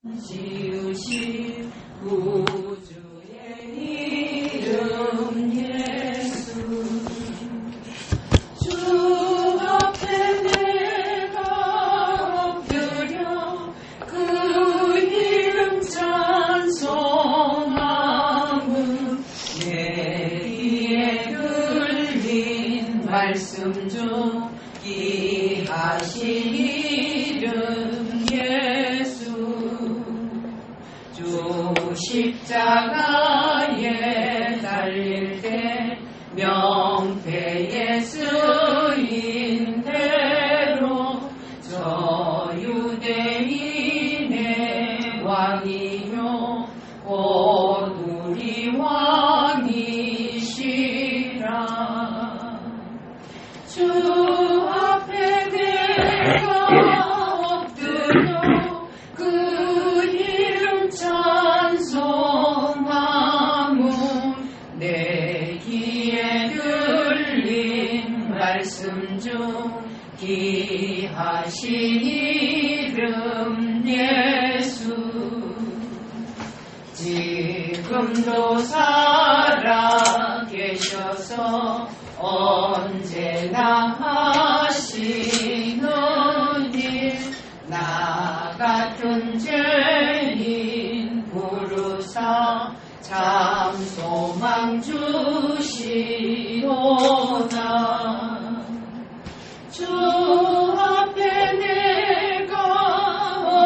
지으신 구주의 이름 예수, 주 앞에 내가 엎드려 그 이름 찬송하면 내 귀에 들린 말씀 중 귀하신 이름 예수, 주 십자가에 달릴 때 명패에 쓰인 대로 저 유대인의 왕이요 곧 우리 왕이시라. 주 앞에 내가 엎드려 그 이름 찬송하면 내 귀에 들린 말씀 중 귀하신 이름 예수, 지금도 살아 계셔서 언제나 하시는 일, 나 같은 죄인 부르사 참 소망 주시오나. 주 앞에 내가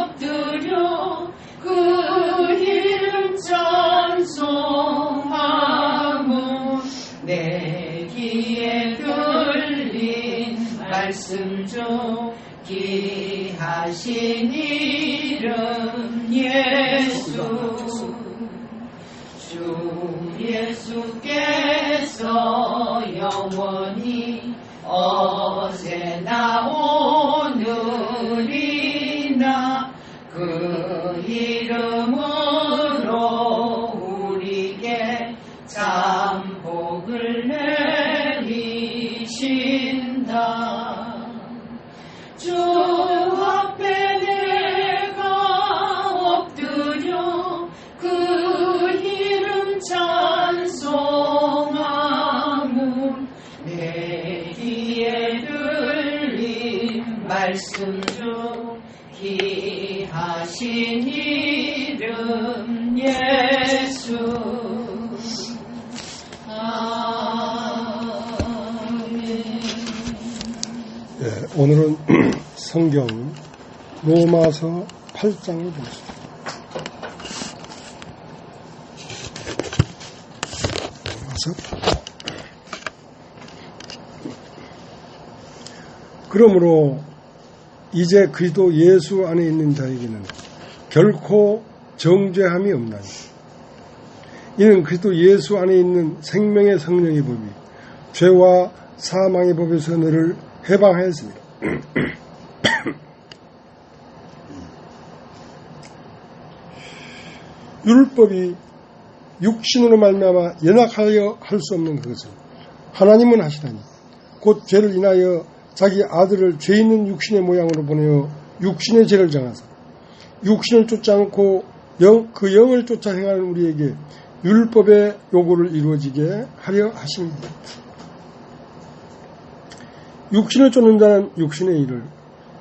엎드려 그 이름 찬송하면 내 귀에 들린 말씀 중 귀하신 이름 예수, 주 예수께서 영원히 어제나 오늘이나 그 이름으로 우리에게 참 복을 내리신다. 주 앞에 내가 엎드려 그 이름 찬송하면 내 귀에 들린 말씀 중 귀하신 이름 예수. 네, 오늘은 성경 로마서 8장을 보겠습니다. 그러므로 이제 그리스도 예수 안에 있는 자에게는 결코 정죄함이 없나니, 이는 그리스도 예수 안에 있는 생명의 성령의 법이 죄와 사망의 법에서 너를 해방하였습니다. 율법이 육신으로 말미암아 연약하여 할 수 없는 그것을 하나님은 하시나니, 곧 죄를 인하여 자기 아들을 죄 있는 육신의 모양으로 보내어 육신의 죄를 정하사 육신을 쫓지 않고 그 영을 쫓아 행하는 우리에게 율법의 요구를 이루어지게 하려 하십니다. 육신을 쫓는 자는 육신의 일을,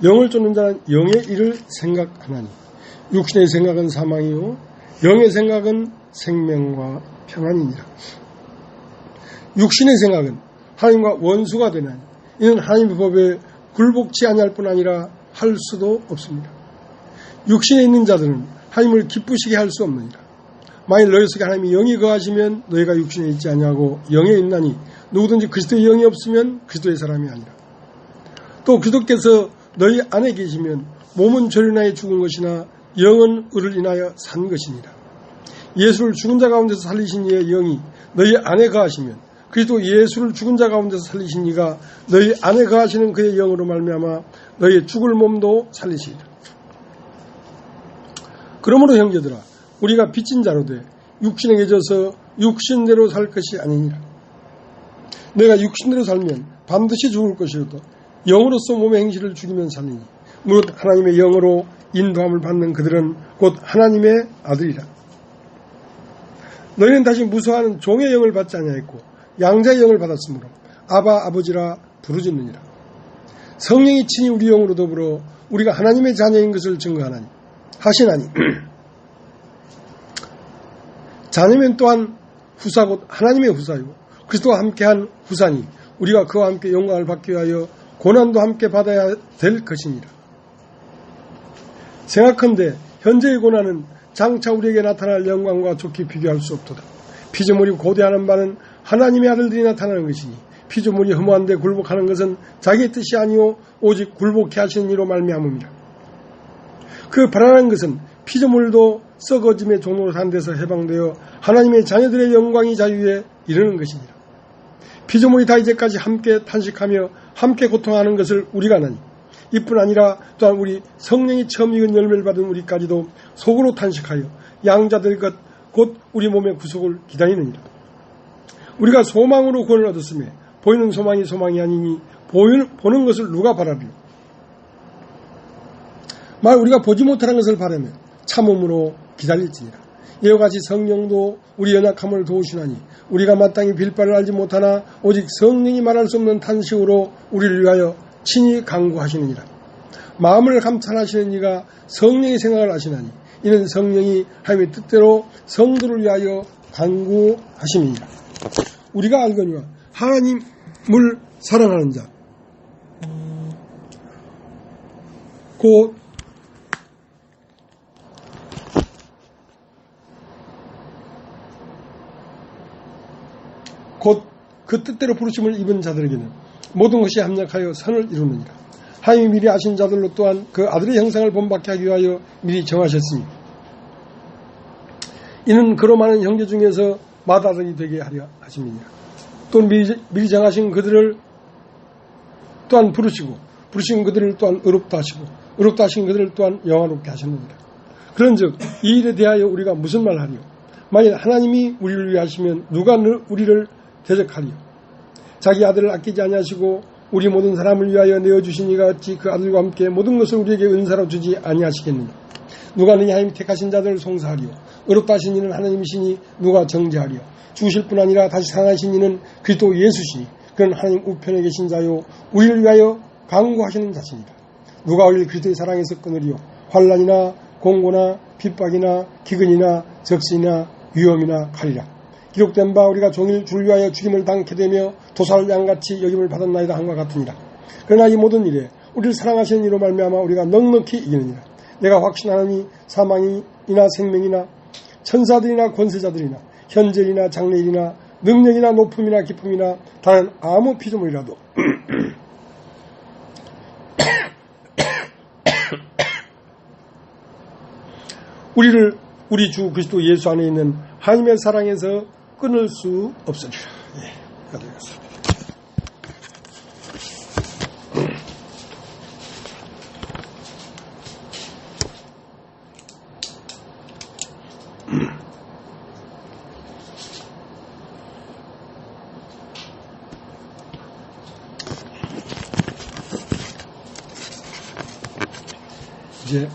영을 쫓는 자는 영의 일을 생각하나니, 육신의 생각은 사망이요 영의 생각은 생명과 평안이니라. 육신의 생각은 하나님과 원수가 되나니, 이는 하나님의 법에 굴복치 아니할 뿐 아니라 할 수도 없습니다. 육신에 있는 자들은 하나님을 기쁘시게 할 수 없느니라. 만일 너희 속에 하나님이 영이 거하시면 너희가 육신에 있지 아니하고 영에 있나니, 누구든지 그리스도의 영이 없으면 그리스도의 사람이 아니라. 또 그리스도께서 너희 안에 계시면 몸은 죄를 인하여 죽은 것이나 영은 의를 인하여 산 것이니라. 예수를 죽은 자 가운데서 살리신 이의 영이 너희 안에 거하시면 그리스도 예수를 죽은 자 가운데서 살리신 이가 너희 안에 거하시는 그의 영으로 말미암아 너희의 죽을 몸도 살리시리라. 그러므로 형제들아, 우리가 빚진 자로 돼 육신에게 져서 육신대로 살 것이 아니니라. 내가 육신대로 살면 반드시 죽을 것이로도 영으로서 몸의 행실을 죽이면 살리니, 무릇 하나님의 영으로 인도함을 받는 그들은 곧 하나님의 아들이라. 너희는 다시 무서워하는 종의 영을 받지 아니하였고 양자의 영을 받았으므로 아바 아버지라 부르짖느니라. 성령이 친히 우리 영으로 더불어 우리가 하나님의 자녀인 것을 증거하나니 하시나니 자녀면 또한 후사 곧 하나님의 후사요 그리스도와 함께한 후사니 우리가 그와 함께 영광을 받기 위하여 고난도 함께 받아야 될 것이니라. 생각컨대 현재의 고난은 장차 우리에게 나타날 영광과 좋게 비교할 수 없도다. 피조물이 고대하는 바는 하나님의 아들들이 나타나는 것이니 피조물이 허무한데 굴복하는 것은 자기의 뜻이 아니오 오직 굴복해 하시는 이로 말미암음이라. 그 바라는 것은 피조물도 썩어짐의 종로로 산 데서 해방되어 하나님의 자녀들의 영광이 자유에 이르는 것이니라. 피조물이 다 이제까지 함께 탄식하며 함께 고통하는 것을 우리가 아나니 이뿐 아니라 또한 우리 성령이 처음 익은 열매를 받은 우리까지도 속으로 탄식하여 양자될 것 곧 우리 몸의 구속을 기다리느니라. 우리가 소망으로 구원을 얻었으며 보이는 소망이 소망이 아니니 보는 것을 누가 바라리요. 말 우리가 보지 못하는 것을 바라며 참음으로 기다릴지니라. 이와 같이 성령도 우리 연약함을 도우시나니 우리가 마땅히 빌 바를 알지 못하나 오직 성령이 말할 수 없는 탄식으로 우리를 위하여 친히 간구하시느니라. 마음을 감찰하시는 이가 성령의 생각을 아시나니 이는 성령이 하나님의 뜻대로 성도를 위하여 간구하심이니라. 우리가 알거니와 하나님을 사랑하는 자 곧 그 뜻대로 부르심을 입은 자들에게는 모든 것이 합력하여 선을 이루느니라. 하나님이 미리 아신 자들로 또한 그 아들의 형상을 본받게 하기 위하여 미리 정하셨으니 이는 그로 많은 형제 중에서 맏아들이 되게 하려 하심이니라. 또 미리 정하신 그들을 또한 부르시고 부르신 그들을 또한 의롭다 하시고 의롭다 하신 그들을 또한 영화롭게 하셨느니라. 그런즉 이 일에 대하여 우리가 무슨 말하리요. 만일 하나님이 우리를 위하시면 누가 우리를 대적하리요. 자기 아들을 아끼지 아니하시고 우리 모든 사람을 위하여 내어주신 이가 어찌 그 아들과 함께 모든 것을 우리에게 은사로 주지 아니하시겠느냐. 누가 너희 하나님 택하신 자들을 송사하리요. 의롭다 하신 이는 하나님이시니 누가 정죄하리요. 죽으실 뿐 아니라 다시 살아나신 이는 그리스도 예수시니 그는 하나님 우편에 계신 자요 우리를 위하여 강구하시는 자신이다. 누가 우리를 그리스도의 사랑에서 끊으리요. 환난이나 공고나 핍박이나 기근이나 적신이나 위험이나 칼이라. 기록된 바 우리가 종일 주를 위하여 죽임을 당케 되며 도살 양같이 여김을 받았나이다 한과 같으니라. 그러나 이 모든 일에 우리를 사랑하시는 이로 말미암아 우리가 넉넉히 이기느니라. 내가 확신하노니 사망이나 생명이나 천사들이나 권세자들이나 현재이나 장래일이나 능력이나 높음이나 기쁨이나 다른 아무 피조물이라도 우리를 우리 주 그리스도 예수 안에 있는 하나님의 사랑에서 끊을 수 없으리라. 예, 가도록하겠습니다. 이제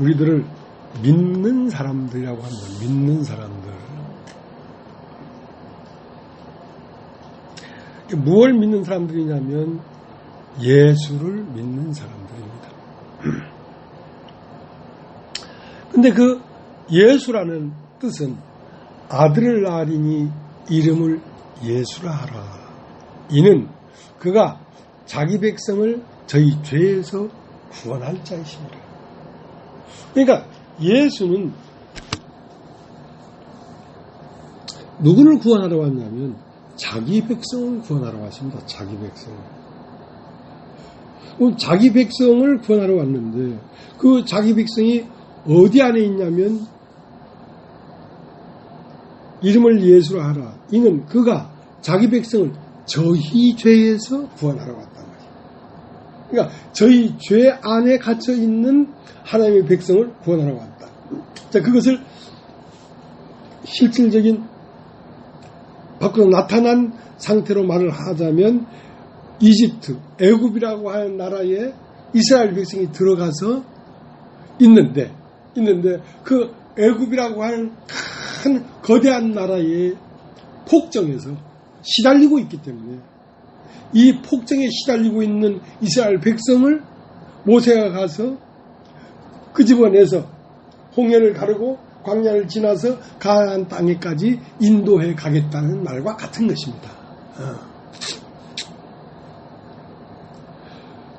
우리들을 믿는 사람들이라고 합니다. 믿는 사람들. 무엇을 믿는 사람들이냐면 예수를 믿는 사람들입니다. 근데 그 예수라는 뜻은 아들을 낳으리니 이름을 예수라 하라. 이는 그가 자기 백성을 저희 죄에서 구원할 자이십니다. 그러니까 예수는 누구를 구원하러 왔냐면 자기 백성을 구원하러 왔습니다. 자기 백성. 자기 백성을 구원하러 왔는데 그 자기 백성이 어디 안에 있냐면 이름을 예수라 하라. 이는 그가 자기 백성을 저희 죄에서 구원하러 왔단 말이에요. 그러니까 저희 죄 안에 갇혀 있는 하나님의 백성을 구원하러 왔다. 자, 그것을 실질적인 밖으로 나타난 상태로 말을 하자면 이집트, 애굽이라고 하는 나라에 이스라엘 백성이 들어가서 있는데 그 애굽이라고 하는 큰 거대한 나라의 폭정에서 시달리고 있기 때문에 이 폭정에 시달리고 있는 이스라엘 백성을 모세가 가서 끄집어내서 홍해를 가르고 광야를 지나서 가나안 땅에까지 인도해 가겠다는 말과 같은 것입니다.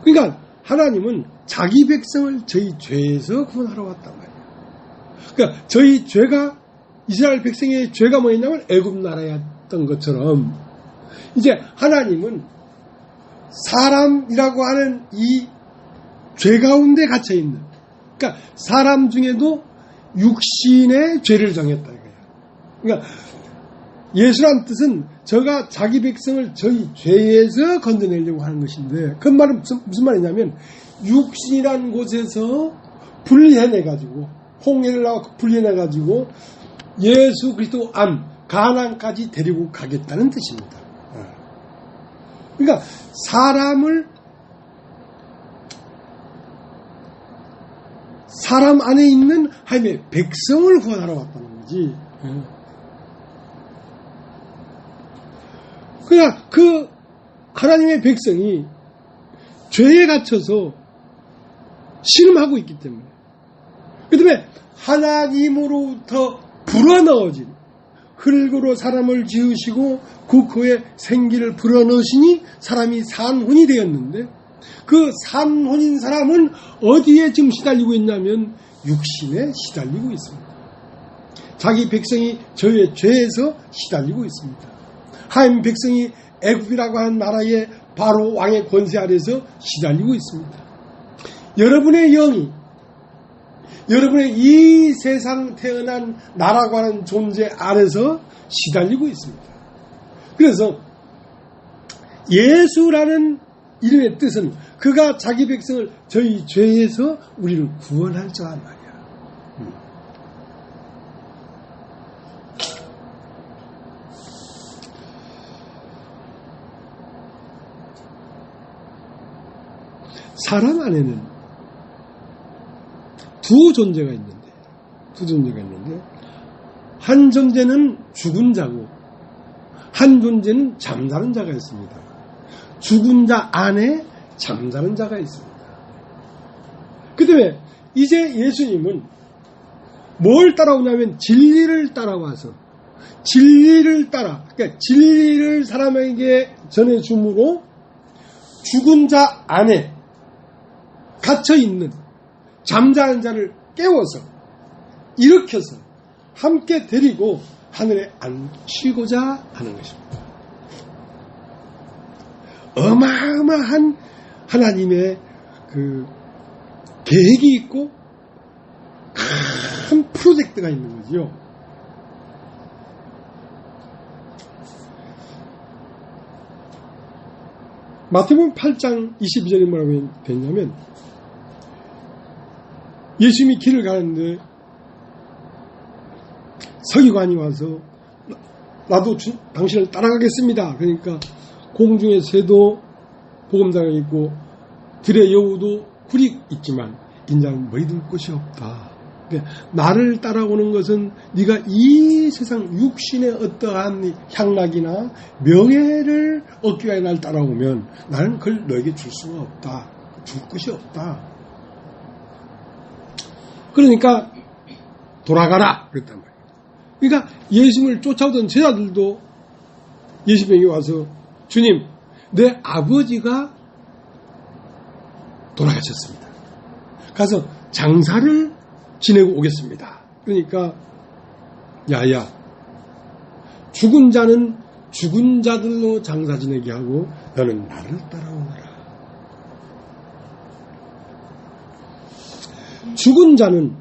그러니까 하나님은 자기 백성을 저희 죄에서 구원하러 왔단 말이에요. 그러니까 저희 죄가 이스라엘 백성의 죄가 뭐였냐면 애굽 나라였던 것처럼 이제 하나님은 사람이라고 하는 이 죄 가운데 갇혀 있는, 그러니까 사람 중에도 육신의 죄를 정했다 이거예요. 그러니까 예수란 뜻은 저가 자기 백성을 저희 죄에서 건져내려고 하는 것인데, 그 말은 무슨 말이냐면 육신이라는 곳에서 분리해내가지고 홍해를 나와 분리해내가지고 예수 그리스도 안 가나안까지 데리고 가겠다는 뜻입니다. 그러니까 사람 안에 있는 하나님의 백성을 구원하러 왔다는 거지. 그러니까 그 하나님의 백성이 죄에 갇혀서 신음하고 있기 때문에, 그 다음에 하나님으로부터 불어넣어진 흙으로 사람을 지으시고 그 코에 생기를 불어넣으시니 사람이 산혼이 되었는데, 그 산혼인 사람은 어디에 지금 시달리고 있냐면 육신에 시달리고 있습니다. 자기 백성이 저의 죄에서 시달리고 있습니다. 하나님 백성이 애굽이라고 하는 나라의 바로 왕의 권세 아래서 시달리고 있습니다. 여러분의 영이 여러분의 이 세상 태어난 나라고 하는 존재 아래서 시달리고 있습니다. 그래서 예수라는 이름의 뜻은 그가 자기 백성을 저희 죄에서 우리를 구원할 자란 말이야. 사람 안에는 두 존재가 있는데 한 존재는 죽은 자고 한 존재는 잠자는 자가 있습니다. 죽은 자 안에 잠자는 자가 있습니다. 그 다음에 이제 예수님은 뭘 따라오냐면 진리를 따라와서 그러니까 진리를 사람에게 전해줌으로 죽은 자 안에 갇혀있는 잠자는 자를 깨워서 일으켜서 함께 데리고 하늘에 앉히고자 하는 것입니다. 어마어마한 하나님의 그 계획이 있고 큰 프로젝트가 있는 거지요. 마태복음 8장 22절에 뭐라고 되냐면 예수님이 길을 가는데 서기관이 와서 나도 당신을 따라가겠습니다. 그러니까 공중의 새도 보금자가 있고 들의 여우도 굴이 있지만 인자는 머리둘 곳이 없다. 그러니까 나를 따라오는 것은 네가 이 세상 육신의 어떠한 향락이나 명예를 얻기 위해 날 따라오면 나는 그걸 너에게 줄 수가 없다. 줄 것이 없다. 그러니까 돌아가라 그랬단 말이에요. 그러니까 예수님을 쫓아오던 제자들도 예수님에게 와서 주님, 내 아버지가 돌아가셨습니다. 가서 장사를 지내고 오겠습니다. 그러니까 야야, 죽은 자는 죽은 자들로 장사 지내게 하고 너는 나를 따라오너라. 죽은 자는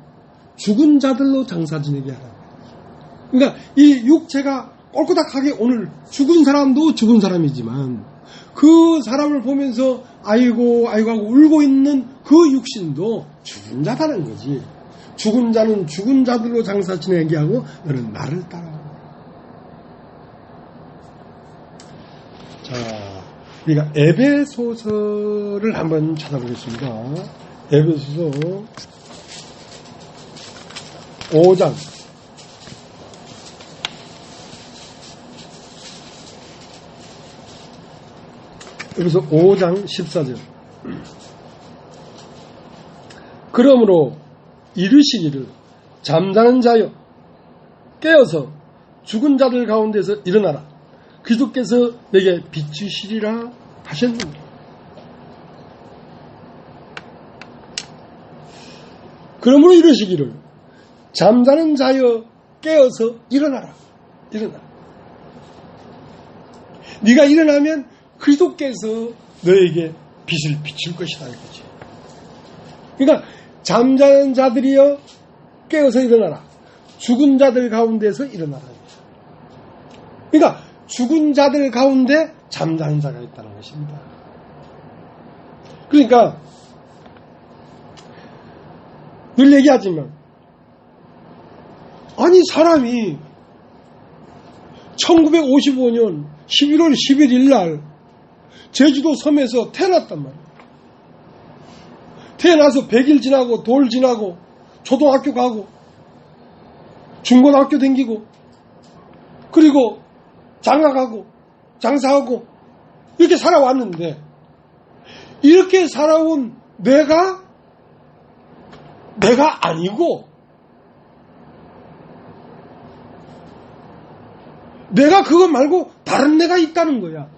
죽은 자들로 장사 지내게 하라. 그러니까 이 육체가 꼴꼬닥하게 오늘 죽은 사람도 죽은 사람이지만 그 사람을 보면서 아이고 하고 울고 있는 그 육신도 죽은 자다는 거지. 죽은 자는 죽은 자들로 장사 지내게 하고 너는 나를 따라오라. 자, 우리가 에베소서를 한번 찾아보겠습니다. 에베소서 5장. 에베소 5장 14절. 그러므로 이르시기를 잠자는 자여 깨어서 죽은 자들 가운데서 일어나라. 그리스도께서 내게 비추시리라 하셨느니라. 그러므로 이르시기를 잠자는 자여 깨어서 일어나라. 일어나라. 네가 일어나면 그리스도께서 너에게 빛을 비출 것이다 이거지. 그러니까 잠자는 자들이여 깨어서 일어나라. 죽은 자들 가운데서 일어나라. 그러니까 죽은 자들 가운데 잠자는 자가 있다는 것입니다. 그러니까 늘 얘기하지만 아니 사람이 1955년 11월 11일 날 제주도 섬에서 태어났단 말이에요. 태어나서 100일 지나고 돌 지나고 초등학교 가고 중고등학교 다니고 그리고 장가가고 장사하고 이렇게 살아왔는데 이렇게 살아온 내가 아니고 내가 그거 말고 다른 내가 있다는 거야.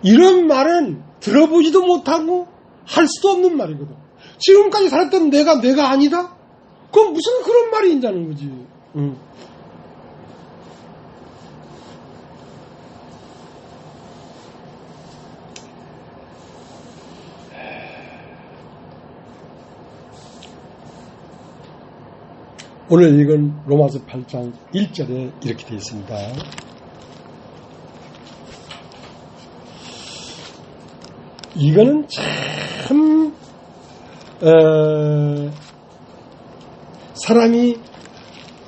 이런 말은 들어보지도 못하고 할 수도 없는 말이거든. 지금까지 살았던 내가 아니다? 그건 무슨 그런 말이 있다는 거지. 오늘 읽은 로마서 8장 1절에 이렇게 되어 있습니다. 이거는 참 사람이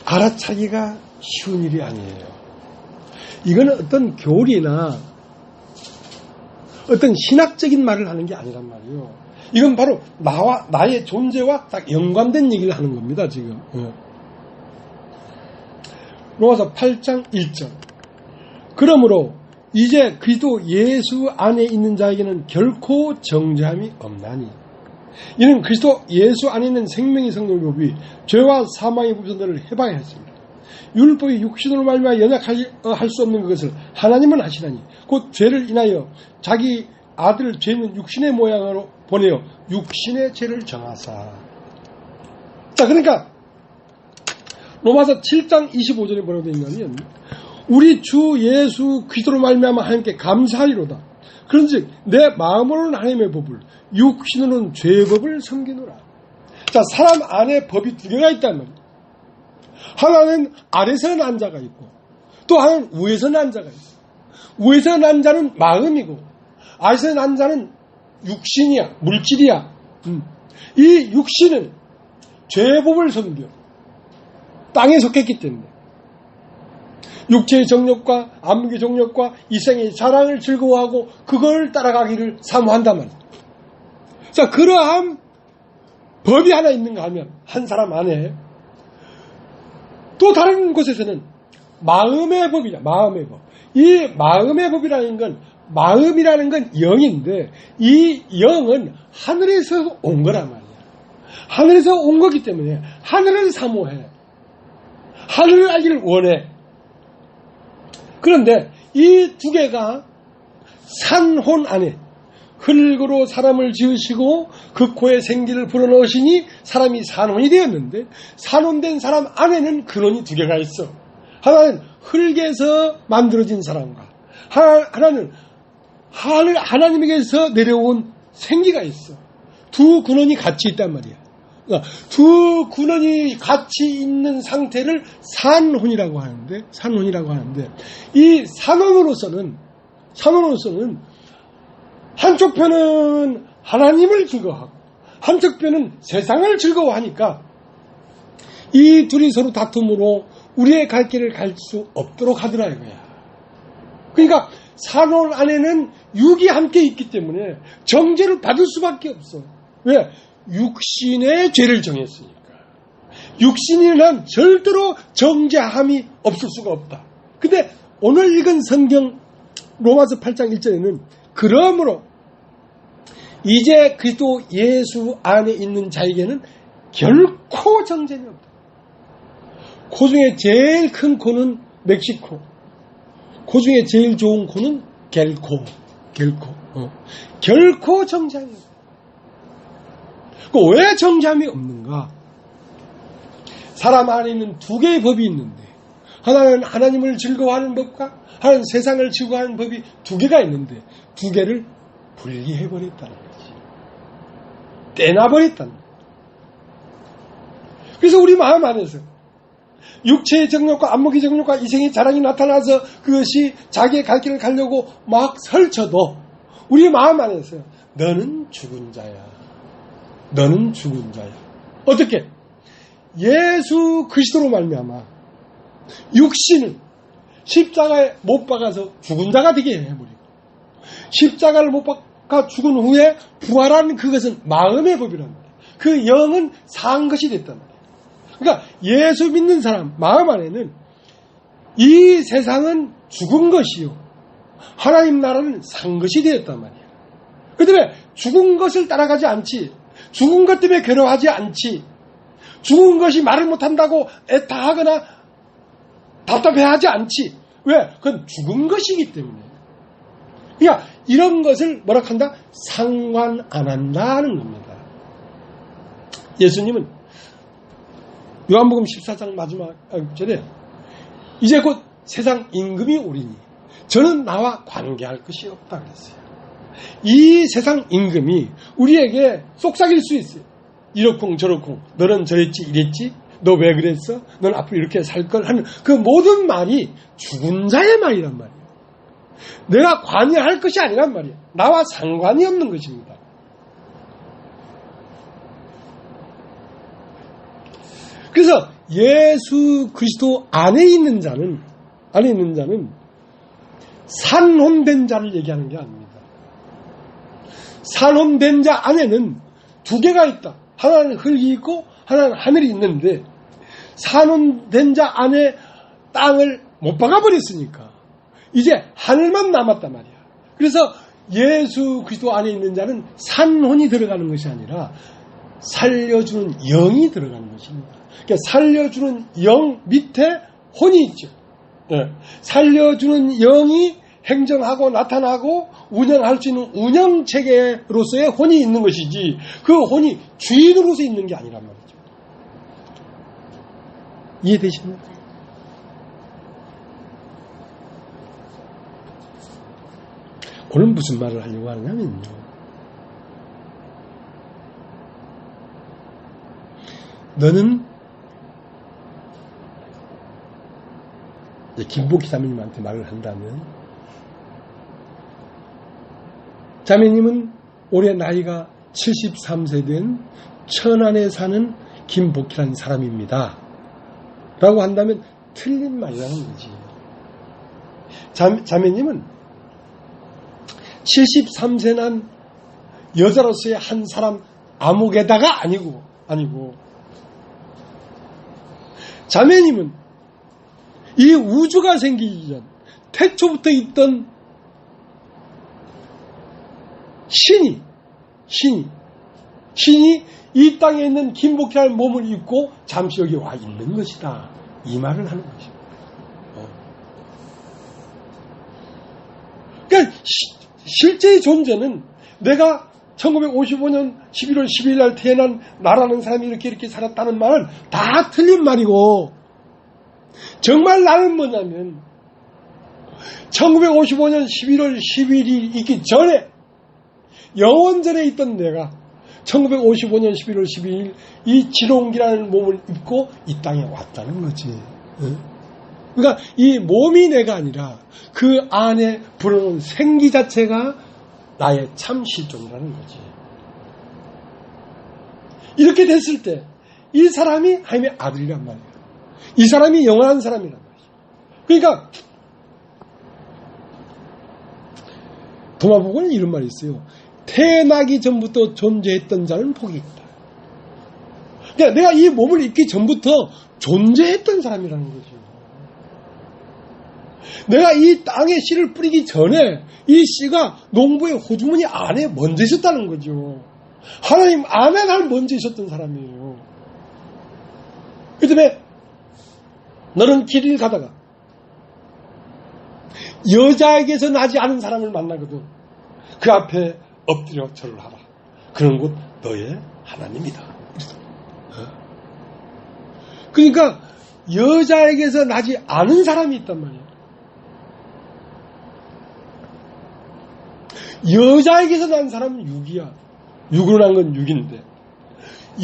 알아차기가 쉬운 일이 아니에요. 이거는 어떤 교리나 어떤 신학적인 말을 하는 게 아니란 말이에요. 이건 바로 나의 존재와 딱 연관된 얘기를 하는 겁니다, 지금. 로마서 8장 1절. 그러므로 이제 그리스도 예수 안에 있는 자에게는 결코 정죄함이 없나니 이는 그리스도 예수 안에 있는 생명의 성령법이 죄와 사망의 부분들을 해방해 했습니다. 율법이 육신으로 말미암아 연약할 수 없는 그것을 하나님은 하시나니 곧 죄를 인하여 자기 아들을 죄 있는 육신의 모양으로 보내어 육신의 죄를 정하사. 자, 그러니까 로마서 7장 25절에 뭐라고 되어 있냐면 우리 주 예수 그리스도로 말미암아 하나님께 감사하리로다. 그런즉 내 마음으로는 하나님의 법을 육신으로는 죄의 법을 섬기노라. 자, 사람 안에 법이 두 개가 있단 말이에요. 하나는 아래서 난 자가 있고 또 하나는 위에서 난 자가 있어. 위에서 난 자는 마음이고 아래서 난 자는 육신이야, 물질이야. 이 육신은 죄의 법을 섬겨. 땅에 속했기 때문에 육체의 정욕과 안목의 정욕과 이생의 자랑을 즐거워하고 그걸 따라가기를 사모한단 말이에요. 자, 그러한 법이 하나 있는가 하면 한 사람 안에 또 다른 곳에서는 마음의 법이냐, 마음의 법. 이 마음의 법이라는 건 마음이라는 건 영인데 이 영은 하늘에서 온 거란 말이야. 하늘에서 온 거기 때문에 하늘을 사모해. 하늘을 알기를 원해. 그런데 이 두 개가 산혼 안에 흙으로 사람을 지으시고 그 코에 생기를 불어넣으시니 사람이 산혼이 되었는데 산혼된 사람 안에는 근원이 두 개가 있어. 하나는 흙에서 만들어진 사람과 하나는 하나님에게서 내려온 생기가 있어. 두 근원이 같이 있단 말이야. 두 근원이 같이 있는 상태를 산혼이라고 하는데 이 산혼으로서는 한쪽 편은 하나님을 즐거워하고 한쪽 편은 세상을 즐거워하니까 이 둘이 서로 다툼으로 우리의 갈 길을 갈 수 없도록 하더라 이거야. 그러니까 산혼 안에는 육이 함께 있기 때문에 정죄를 받을 수밖에 없어. 왜? 육신의 죄를 정했으니까. 육신이란 절대로 정죄함이 없을 수가 없다. 근데 오늘 읽은 성경 로마서 8장 1절에는 그러므로 이제 그리스도 예수 안에 있는 자에게는 결코 정죄는 없다. 그 중에 제일 큰 코는 멕시코. 그 중에 제일 좋은 코는 결코 정죄함이 없다. 왜 정죄함이 없는가? 사람 안에 있는 두 개의 법이 있는데 하나는 하나님을 즐거워하는 법과 하나는 세상을 즐거워하는 법이 두 개가 있는데 두 개를 분리해버렸다는 거지. 떼놔버렸다는 거지. 그래서 우리 마음 안에서 육체의 정욕과 안목의 정욕과 이생의 자랑이 나타나서 그것이 자기의 갈 길을 가려고 막 설쳐도 우리 마음 안에서 너는 죽은 자야. 너는 죽은 자야. 어떻게? 예수 그리스도로 말미암아 육신은 십자가에 못 박아서 죽은 자가 되게 해버리고 십자가를 못 박아 죽은 후에 부활하는 그것은 마음의 법이란 말이야. 그 영은 산 것이 됐단 말이야. 그러니까 예수 믿는 사람 마음 안에는 이 세상은 죽은 것이요 하나님 나라는 산 것이 되었단 말이야. 그 때문에 죽은 것을 따라가지 않지, 죽은 것 때문에 괴로워하지 않지, 죽은 것이 말을 못한다고 애타하거나 답답해하지 않지. 왜? 그건 죽은 것이기 때문에. 그러니까 이런 것을 뭐라 한다? 상관 안 한다는 겁니다. 예수님은 요한복음 14장 마지막 절에 이제 곧 세상 임금이 오리니 저는 나와 관계할 것이 없다 그랬어요. 이 세상 임금이 우리에게 속삭일 수 있어요. 이러쿵 저러쿵 너는 저랬지 이랬지 너 왜 그랬어? 넌 앞으로 이렇게 살걸 하는 그 모든 말이 죽은 자의 말이란 말이에요. 내가 관여할 것이 아니란 말이에요. 나와 상관이 없는 것입니다. 그래서 예수 그리스도 안에 있는 자는 산혼된 자를 얘기하는 게 아닙니다. 산혼된 자 안에는 두 개가 있다. 하나는 흙이 있고 하나는 하늘이 있는데 산혼된 자 안에 땅을 못 박아버렸으니까 이제 하늘만 남았단 말이야. 그래서 예수 그리스도 안에 있는 자는 산혼이 들어가는 것이 아니라 살려주는 영이 들어가는 것입니다. 그러니까 살려주는 영 밑에 혼이 있죠. 네. 살려주는 영이 행정하고 나타나고 운영할 수 있는 운영체계로서의 혼이 있는 것이지 그 혼이 주인으로서 있는 게 아니란 말이죠. 이해되십니까? 오늘 무슨 말을 하려고 하냐면요. 너는 김복희 자매님한테 말을 한다면 자매님은 올해 나이가 73세 된 천안에 사는 김복희라는 사람입니다. 라고 한다면 틀린 말이라는 거지. 자매님은 73세 난 여자로서의 한 사람 아무개다가 아니고 자매님은 이 우주가 생기기 전 태초부터 있던 신이 이 땅에 있는 김복희라는 몸을 입고 잠시 여기 와 있는 것이다. 이 말을 하는 것입니다. 그러니까 실제의 존재는 내가 1955년 11월 12일 날 태어난 나라는 사람이 이렇게 살았다는 말은 다 틀린 말이고 정말 나는 뭐냐면 1955년 11월 11일 있기 전에 영원전에 있던 내가 1955년 11월 12일 이 지롱기라는 몸을 입고 이 땅에 왔다는 거지. 그러니까 이 몸이 내가 아니라 그 안에 불어오는 생기 자체가 나의 참 실존이라는 거지. 이렇게 됐을 때 이 사람이 하나님의 아들이란 말이야. 이 사람이 영원한 사람이란 말이야. 그러니까 도마복음은 이런 말이 있어요. 태어나기 전부터 존재했던 자는 복이 있다. 그러니까 내가 이 몸을 입기 전부터 존재했던 사람이라는 거죠. 내가 이 땅에 씨를 뿌리기 전에 이 씨가 농부의 호주머니 안에 먼저 있었다는 거죠. 하나님 안에 날 먼저 있었던 사람이에요. 그 다음에 너는 길을 가다가 여자에게서 나지 않은 사람을 만나거든. 그 앞에 엎드려 절을 하라. 그런 곳 너의 하나님이다. 그러니까 여자에게서 나지 않은 사람이 있단 말이에요. 여자에게서 난 사람은 육이야. 육으로 난 건 육인데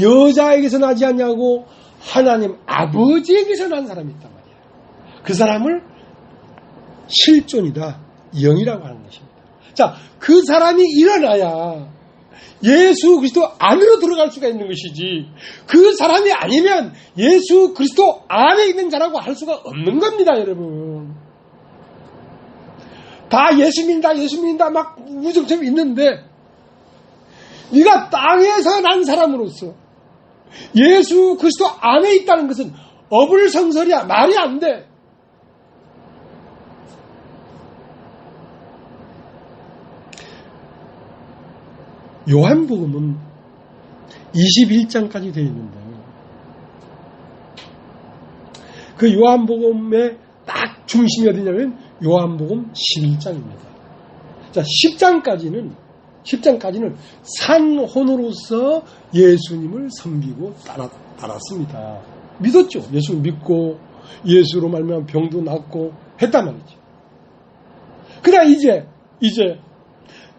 여자에게서 나지 않냐고 하나님 아버지에게서 난 사람이 있단 말이에요. 그 사람을 실존이다, 영이라고 하는 것입니다. 자, 그 사람이 일어나야 예수 그리스도 안으로 들어갈 수가 있는 것이지, 그 사람이 아니면 예수 그리스도 안에 있는 자라고 할 수가 없는 겁니다, 여러분. 다 예수 믿는다 막 우정처럼 있는데, 네가 땅에서 난 사람으로서 예수 그리스도 안에 있다는 것은 어불성설이야. 말이 안 돼. 요한복음은 21장까지 되어 있는데, 그 요한복음의 딱 중심이 어디냐면 요한복음 11장입니다. 자, 10장까지는 산혼으로서 예수님을 섬기고 따랐습니다. 믿었죠. 예수를 믿고 예수로 말미암아 병도 낫고 했단 말이죠. 그러나 이제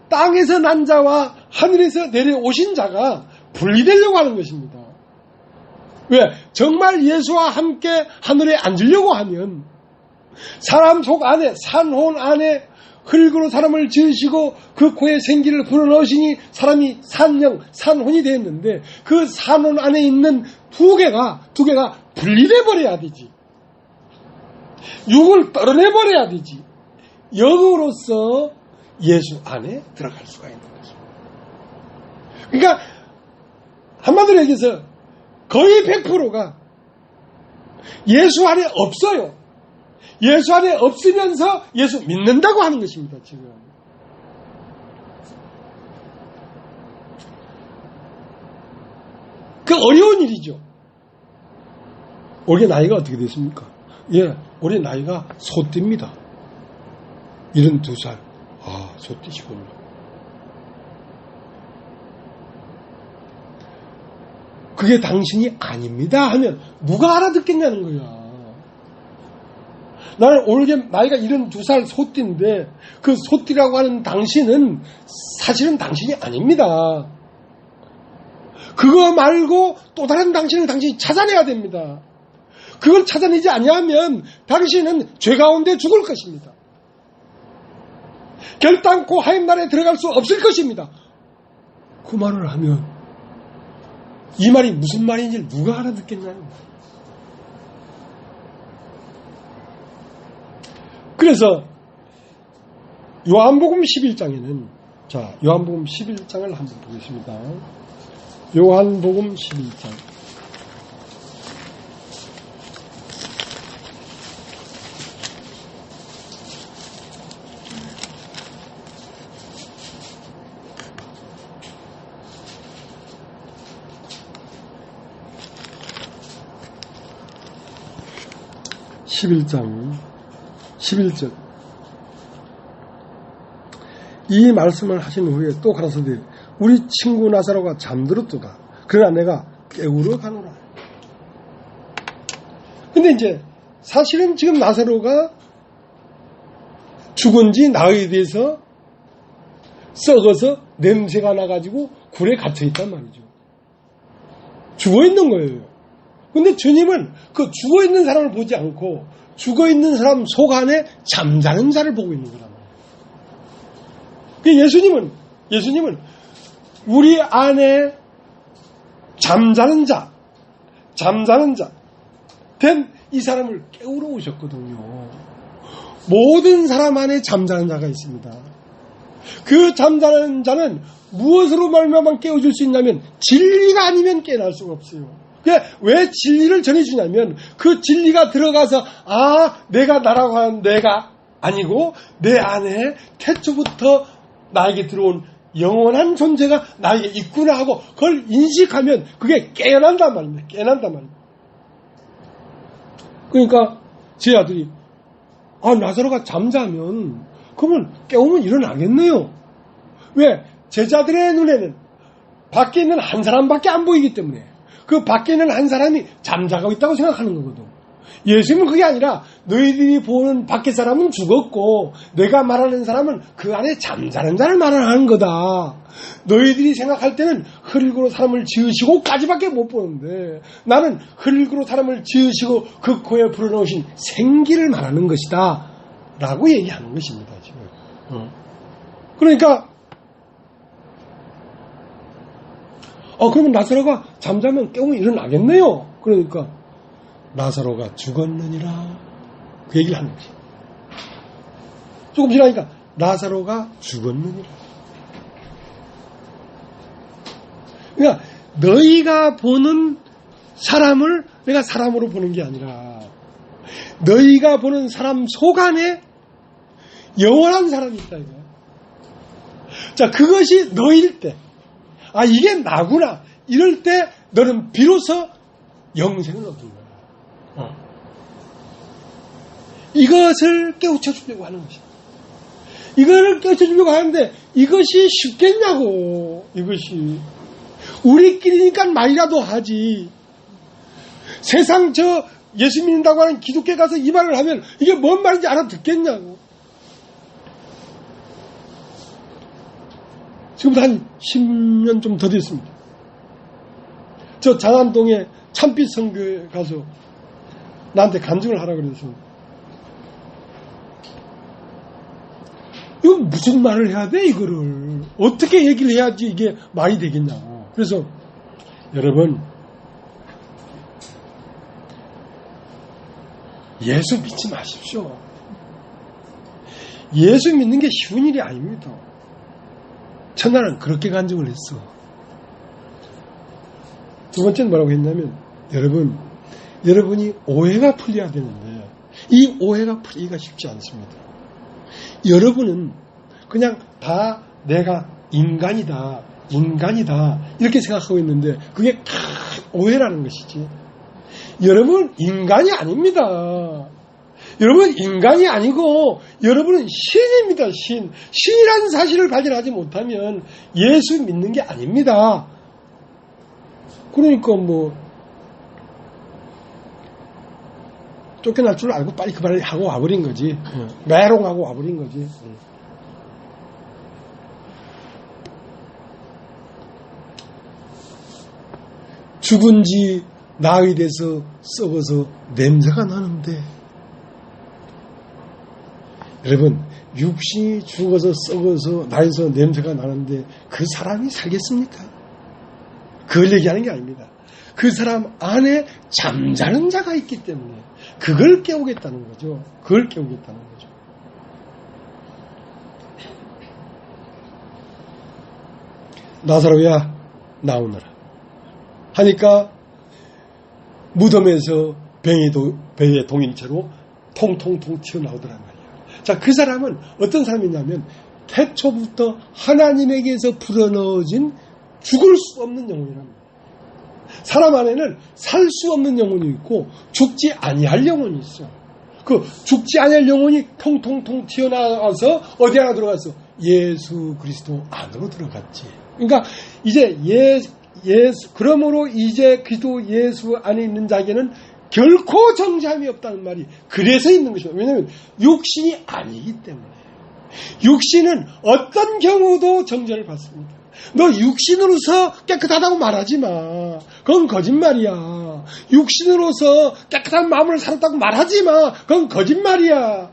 땅에서 난 자와 하늘에서 내려오신 자가 분리되려고 하는 것입니다. 왜? 정말 예수와 함께 하늘에 앉으려고 하면 사람 속 안에, 산혼 안에 흙으로 사람을 지으시고 그 코에 생기를 불어넣으시니 사람이 산영, 산혼이 되었는데, 그 산혼 안에 있는 두 개가 분리돼 버려야 되지. 육을 떨어내버려야 되지. 영으로서 예수 안에 들어갈 수가 있는 거죠. 그러니까 한마디로 얘기해서 거의 100%가 예수 안에 없어요. 예수 안에 없으면서 예수 믿는다고 하는 것입니다, 지금. 그 어려운 일이죠. 올해 나이가 어떻게 됐습니까? 예, 올해 나이가 소띠입니다. 72살. 아, 소띠시군요. 그게 당신이 아닙니다 하면 누가 알아듣겠냐는 거야. 나는 올해 나이가 72살 소띠인데, 그 소띠라고 하는 당신은 사실은 당신이 아닙니다. 그거 말고 또 다른 당신을 당신이 찾아내야 됩니다. 그걸 찾아내지 아니하면 당신은 죄 가운데 죽을 것입니다. 결단코 하임날에 들어갈 수 없을 것입니다. 그 말을 하면 이 말이 무슨 말인지 누가 알아듣겠냐는 거예요. 그래서 요한복음 11장에는, 자, 요한복음 11장을 한번 보겠습니다. 요한복음 11장. (11장) 11절. 이 말씀을 하신 후에 또 가라사대 우리 친구 나사로가 잠들었도다. 그러나 내가 깨우러 가노라. 근데 이제 사실은 지금 나사로가 죽은지 나흘이 돼서 썩어서 냄새가 나가지고 굴에 갇혀있단 말이죠. 죽어있는 거예요. 근데 주님은 그 죽어있는 사람을 보지 않고 죽어있는 사람 속 안에 잠자는 자를 보고 있는 거란 말이에요. 예수님은 우리 안에 잠자는 자 된 이 사람을 깨우러 오셨거든요. 모든 사람 안에 잠자는 자가 있습니다. 그 잠자는 자는 무엇으로 말미암아 깨워줄 수 있냐면 진리가 아니면 깨어날 수가 없어요. 왜 진리를 전해주냐면 그 진리가 들어가서 내가 나라고 하는 내가 아니고 내 안에 태초부터 나에게 들어온 영원한 존재가 나에게 있구나 하고 그걸 인식하면 그게 깨어난단 말입니다. 깨어난단 말입니다. 그러니까 제 아들이 나사로가 잠자면 그러면 깨우면 일어나겠네요. 왜? 제자들의 눈에는 밖에 있는 한 사람밖에 안 보이기 때문에 그 밖에 있는 한 사람이 잠자고 있다고 생각하는 거거든. 예수님은 그게 아니라 너희들이 보는 밖에 사람은 죽었고 내가 말하는 사람은 그 안에 잠자는 자를 말하는 거다. 너희들이 생각할 때는 흙으로 사람을 지으시고까지밖에 못 보는데 나는 흙으로 사람을 지으시고 그 코에 불어넣으신 생기를 말하는 것이다 라고 얘기하는 것입니다. 지금. 그러니까 그러면 나사로가 잠자면 깨우면 일어나겠네요. 그러니까 나사로가 죽었느니라 그 얘기를 하는 거지. 조금 지나니까 나사로가 죽었느니라. 그러니까 너희가 보는 사람을 내가 사람으로 보는 게 아니라 너희가 보는 사람 속 안에 영원한 사람이 있다 이거야. 자, 그것이 너일 때 이게 나구나 이럴 때 너는 비로소 영생을 얻은 거야. 이것을 깨우쳐 주려고 하는 것이야. 이거를 깨우쳐 주려고 하는데 이것이 쉽겠냐고. 이것이 우리끼리니까 말이라도 하지. 세상 예수 믿는다고 하는 기독교에 가서 이 말을 하면 이게 뭔 말인지 알아듣겠냐고. 지금부터 한 10년 좀 더 됐습니다. 저 장안동에 참빛 선교에 가서 나한테 간증을 하라 그래서 이거 무슨 말을 해야 돼 이거를 어떻게 얘기를 해야지 이게 말이 되겠냐고. 그래서 여러분 예수 믿지 마십시오. 예수 믿는 게 쉬운 일이 아닙니다. 첫날은 그렇게 간증을 했어. 두 번째는 뭐라고 했냐면 여러분이 오해가 풀려야 되는데 이 오해가 풀리기가 쉽지 않습니다. 여러분은 그냥 다 내가 인간이다 이렇게 생각하고 있는데 그게 다 오해라는 것이지. 여러분 인간이 아닙니다. 여러분 인간이 아니고 여러분은 신입니다. 신이라는 사실을 발견하지 못하면 예수 믿는 게 아닙니다. 그러니까 쫓겨날 줄 알고 빨리 그 말을 하고 와버린 거지. 메롱하고 와버린 거지. 죽은 지 나흘이 돼서 썩어서 냄새가 나는데 여러분 육신이 죽어서 썩어서 나에서 냄새가 나는데 그 사람이 살겠습니까? 그걸 얘기하는 게 아닙니다. 그 사람 안에 잠자는 자가 있기 때문에 그걸 깨우겠다는 거죠. 그걸 깨우겠다는 거죠. 나사로야 나오너라 하니까 무덤에서 배의 동인체로 통통통 튀어나오더란 말이야. 자, 그 사람은 어떤 사람이냐면 태초부터 하나님에게서 불어넣어진 죽을 수 없는 영혼이랍니다. 사람 안에는 살 수 없는 영혼이 있고 죽지 아니할 영혼이 있어. 그 죽지 아니할 영혼이 통통통 튀어나와서 어디 하나 들어가서 예수 그리스도 안으로 들어갔지. 그러니까 이제 그러므로 이제 그리스도 예수 안에 있는 자에게는 결코 정죄함이 없다는 말이 그래서 있는 것입니다. 왜냐하면 육신이 아니기 때문에. 육신은 어떤 경우도 정죄를 받습니다. 너 육신으로서 깨끗하다고 말하지 마. 그건 거짓말이야. 육신으로서 깨끗한 마음을 살았다고 말하지 마. 그건 거짓말이야.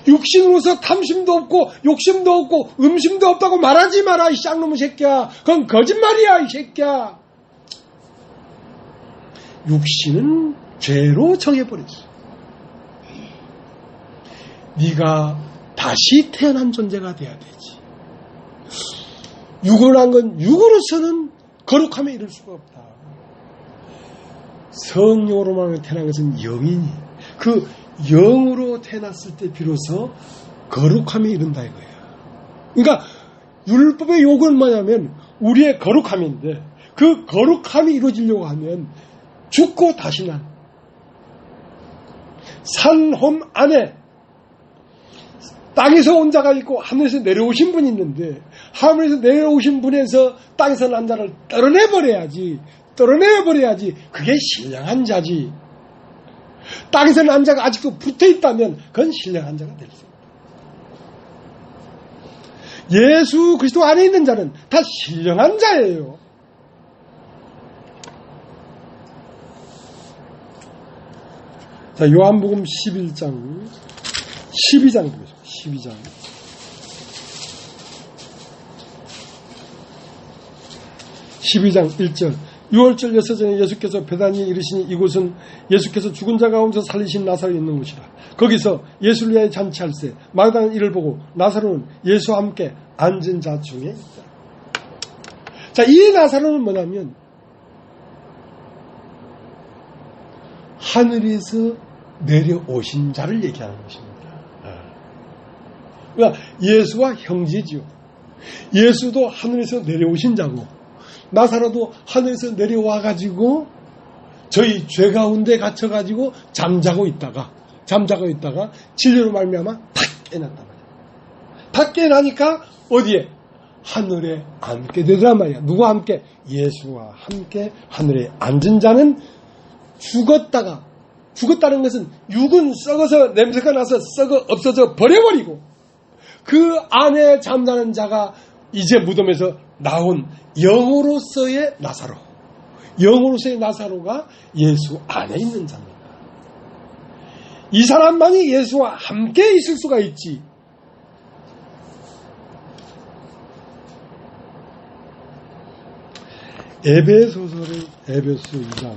육신으로서 탐심도 없고 욕심도 없고 음심도 없다고 말하지 마라. 이 쌍놈의 새끼야. 그건 거짓말이야. 이 새끼야. 육신은 죄로 정해버렸어. 네가 다시 태어난 존재가 돼야 되지. 육으로 난 건 육으로서는 거룩함에 이를 수가 없다. 성령으로만 태어난 것은 영이니 그 영으로 태어났을 때 비로소 거룩함에 이른다 이거예요. 그러니까 율법의 요구는 뭐냐면 우리의 거룩함인데 그 거룩함이 이루어지려고 하면 죽고 다시 난 산홈 안에 땅에서 온 자가 있고 하늘에서 내려오신 분이 있는데 하늘에서 내려오신 분에서 땅에서 난 자를 떨어내버려야지 그게 신령한 자지. 땅에서 난 자가 아직도 붙어있다면 그건 신령한 자가 될 수 없다. 예수 그리스도 안에 있는 자는 다 신령한 자예요. 자, 요한복음 12장 보겠습니다. 12장. 12장 1절. 6월절 여섯전에 예수께서 베다니에 이르시니 이곳은 예수께서 죽은 자 가운데서 살리신 나사로에 있는 곳이라. 거기서 예수를 위하여 잔치할세 마다는 이를 보고 나사로는 예수와 함께 앉은 자 중에 있다. 자, 이 나사로는 뭐냐면 하늘에서 내려오신 자를 얘기하는 것입니다. 그러니까 예수와 형제지요. 예수도 하늘에서 내려오신 자고 나사로도 하늘에서 내려와가지고 저희 죄 가운데 갇혀가지고 잠자고 있다가 진리로 말미암아 탁 깨났단 말이야. 탁 깨나니까 어디에? 하늘에 앉게 되더란 말이야. 누구와 함께? 예수와 함께 하늘에 앉은 자는 죽었다는 것은 육은 썩어서 냄새가 나서 썩어 없어져 버려버리고 그 안에 잠자는 자가 이제 무덤에서 나온 영으로서의 나사로가 예수 안에 있는 자입니다. 이 사람만이 예수와 함께 있을 수가 있지. 에베소서를 에베소 2장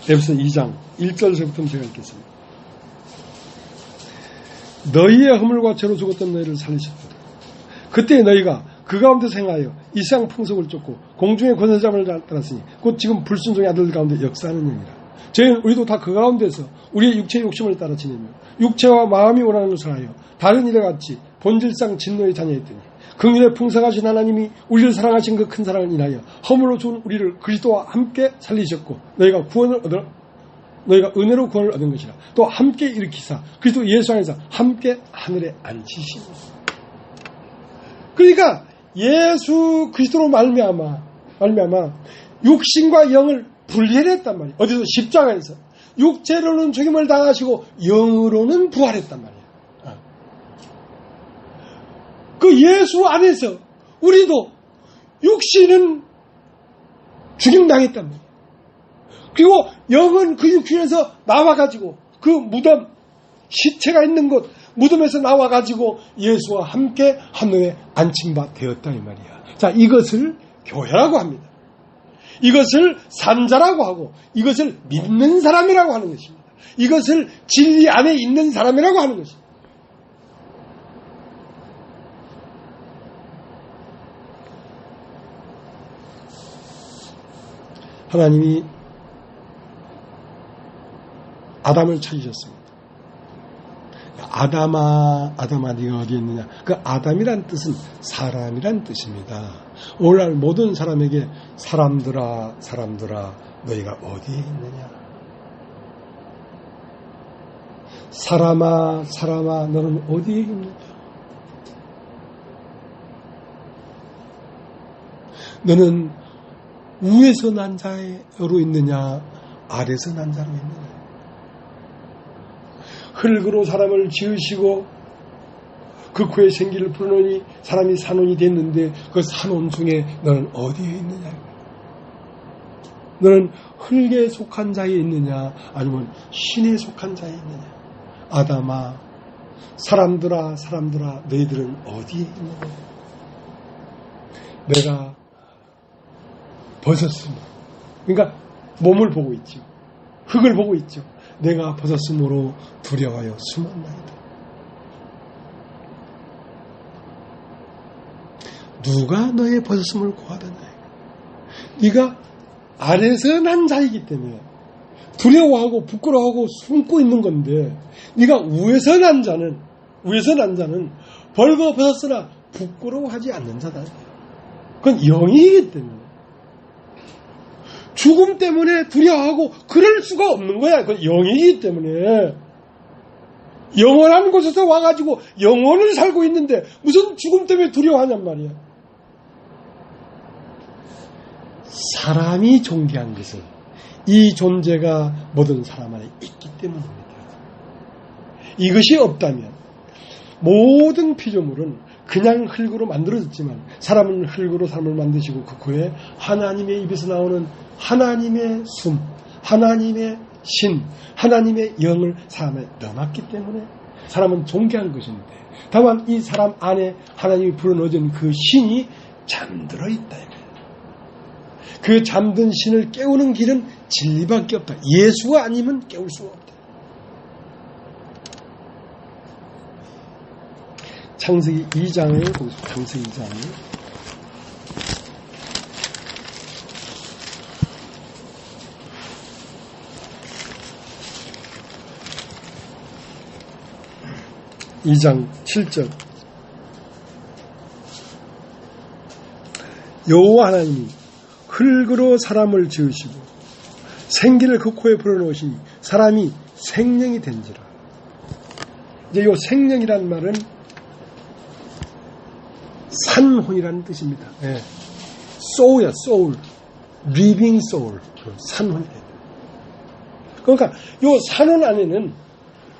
에베소 2장 1절에서부터 제가 읽겠습니다. 너희의 허물과 죄로 죽었던 너희를 살리셨다. 그때 너희가 그 가운데 생하여 이 세상 풍속을 쫓고 공중의 권세자를 따랐으니 곧 지금 불순종의 아들 가운데 역사하는 영이라. 저희는 우리도 다 그 가운데서 우리의 육체의 욕심을 따라 지내며 육체와 마음이 원하는 것을 하여 다른 일에 같이 본질상 진노의 자녀였더니 긍휼에 풍성하신 하나님이 우리를 사랑하신 그 큰 사랑을 인하여 허물로 죽은 우리를 그리스도와 함께 살리셨고 너희가 은혜로 구원을 얻은 것이라. 또 함께 일으키사 그리스도 예수 안에서 함께 하늘에 앉히시니. 그러니까 예수 그리스도로 말미암아 육신과 영을 분리했단 말이에요. 어디서? 십자가에서. 육체로는 죽임을 당하시고 영으로는 부활했단 말이에요. 그 예수 안에서 우리도 육신은 죽임당했단 말이에요. 그리고 영은 그 육신에서 나와가지고 그 무덤, 시체가 있는 곳, 무덤에서 나와가지고 예수와 함께 하늘에 앉힌바 되었다 이 말이야. 자, 이것을 교회라고 합니다. 이것을 산자라고 하고 이것을 믿는 사람이라고 하는 것입니다. 이것을 진리 안에 있는 사람이라고 하는 것입니다. 하나님이 아담을 찾으셨습니다. 아담아 네가 어디에 있느냐. 그 아담이란 뜻은 사람이란 뜻입니다. 오늘날 모든 사람에게 사람들아 너희가 어디에 있느냐. 사람아 너는 어디에 있느냐. 너는 위에서 난 자로 있느냐 아래서 난 자로 있느냐. 흙으로 사람을 지으시고 그 후에 생기를 부르노니 사람이 산원이 됐는데 그 산원 중에 너는 어디에 있느냐. 너는 흙에 속한 자에 있느냐 아니면 신에 속한 자에 있느냐. 아담아 사람들아 너희들은 어디에 있느냐. 내가 벗었으면, 그러니까 몸을 보고 있죠. 흙을 보고 있죠. 내가 벗었으므로 두려워하여 숨었나이다. 누가 너의 벗었음을 고하더냐. 네가 아래서 난 자이기 때문에 두려워하고 부끄러워하고 숨고 있는 건데, 네가 위에서 난 자는 벌거 벗었으나 부끄러워하지 않는 자다. 그건 영이기 때문에. 죽음 때문에 두려워하고 그럴 수가 없는 거야. 그건 영이기 때문에. 영원한 곳에서 와가지고 영원을 살고 있는데 무슨 죽음 때문에 두려워하냔 말이야. 사람이 존귀한 것은 이 존재가 모든 사람 안에 있기 때문입니다. 이것이 없다면 모든 피조물은 그냥 흙으로 만들어졌지만, 사람은 흙으로 사람을 만드시고 그 후에 하나님의 입에서 나오는 하나님의 숨, 하나님의 신, 하나님의 영을 사람에 넣어놨기 때문에 사람은 존귀한 것인데, 다만 이 사람 안에 하나님이 불어넣어준 그 신이 잠들어 있다. 그 잠든 신을 깨우는 길은 진리밖에 없다. 예수가 아니면 깨울 수가 없다. 창세기 2장에 보겠습니다. 창세기 2장에 (2장 7절) 여호와 하나님이 흙으로 사람을 지으시고 생기를 그 코에 불어넣으시니 사람이 생명이 된지라. 이제 이 생명이란 말은 산혼이라는 뜻입니다. 네. soul이야, soul. living soul. 산혼이에요. 그러니까 이 산혼 안에는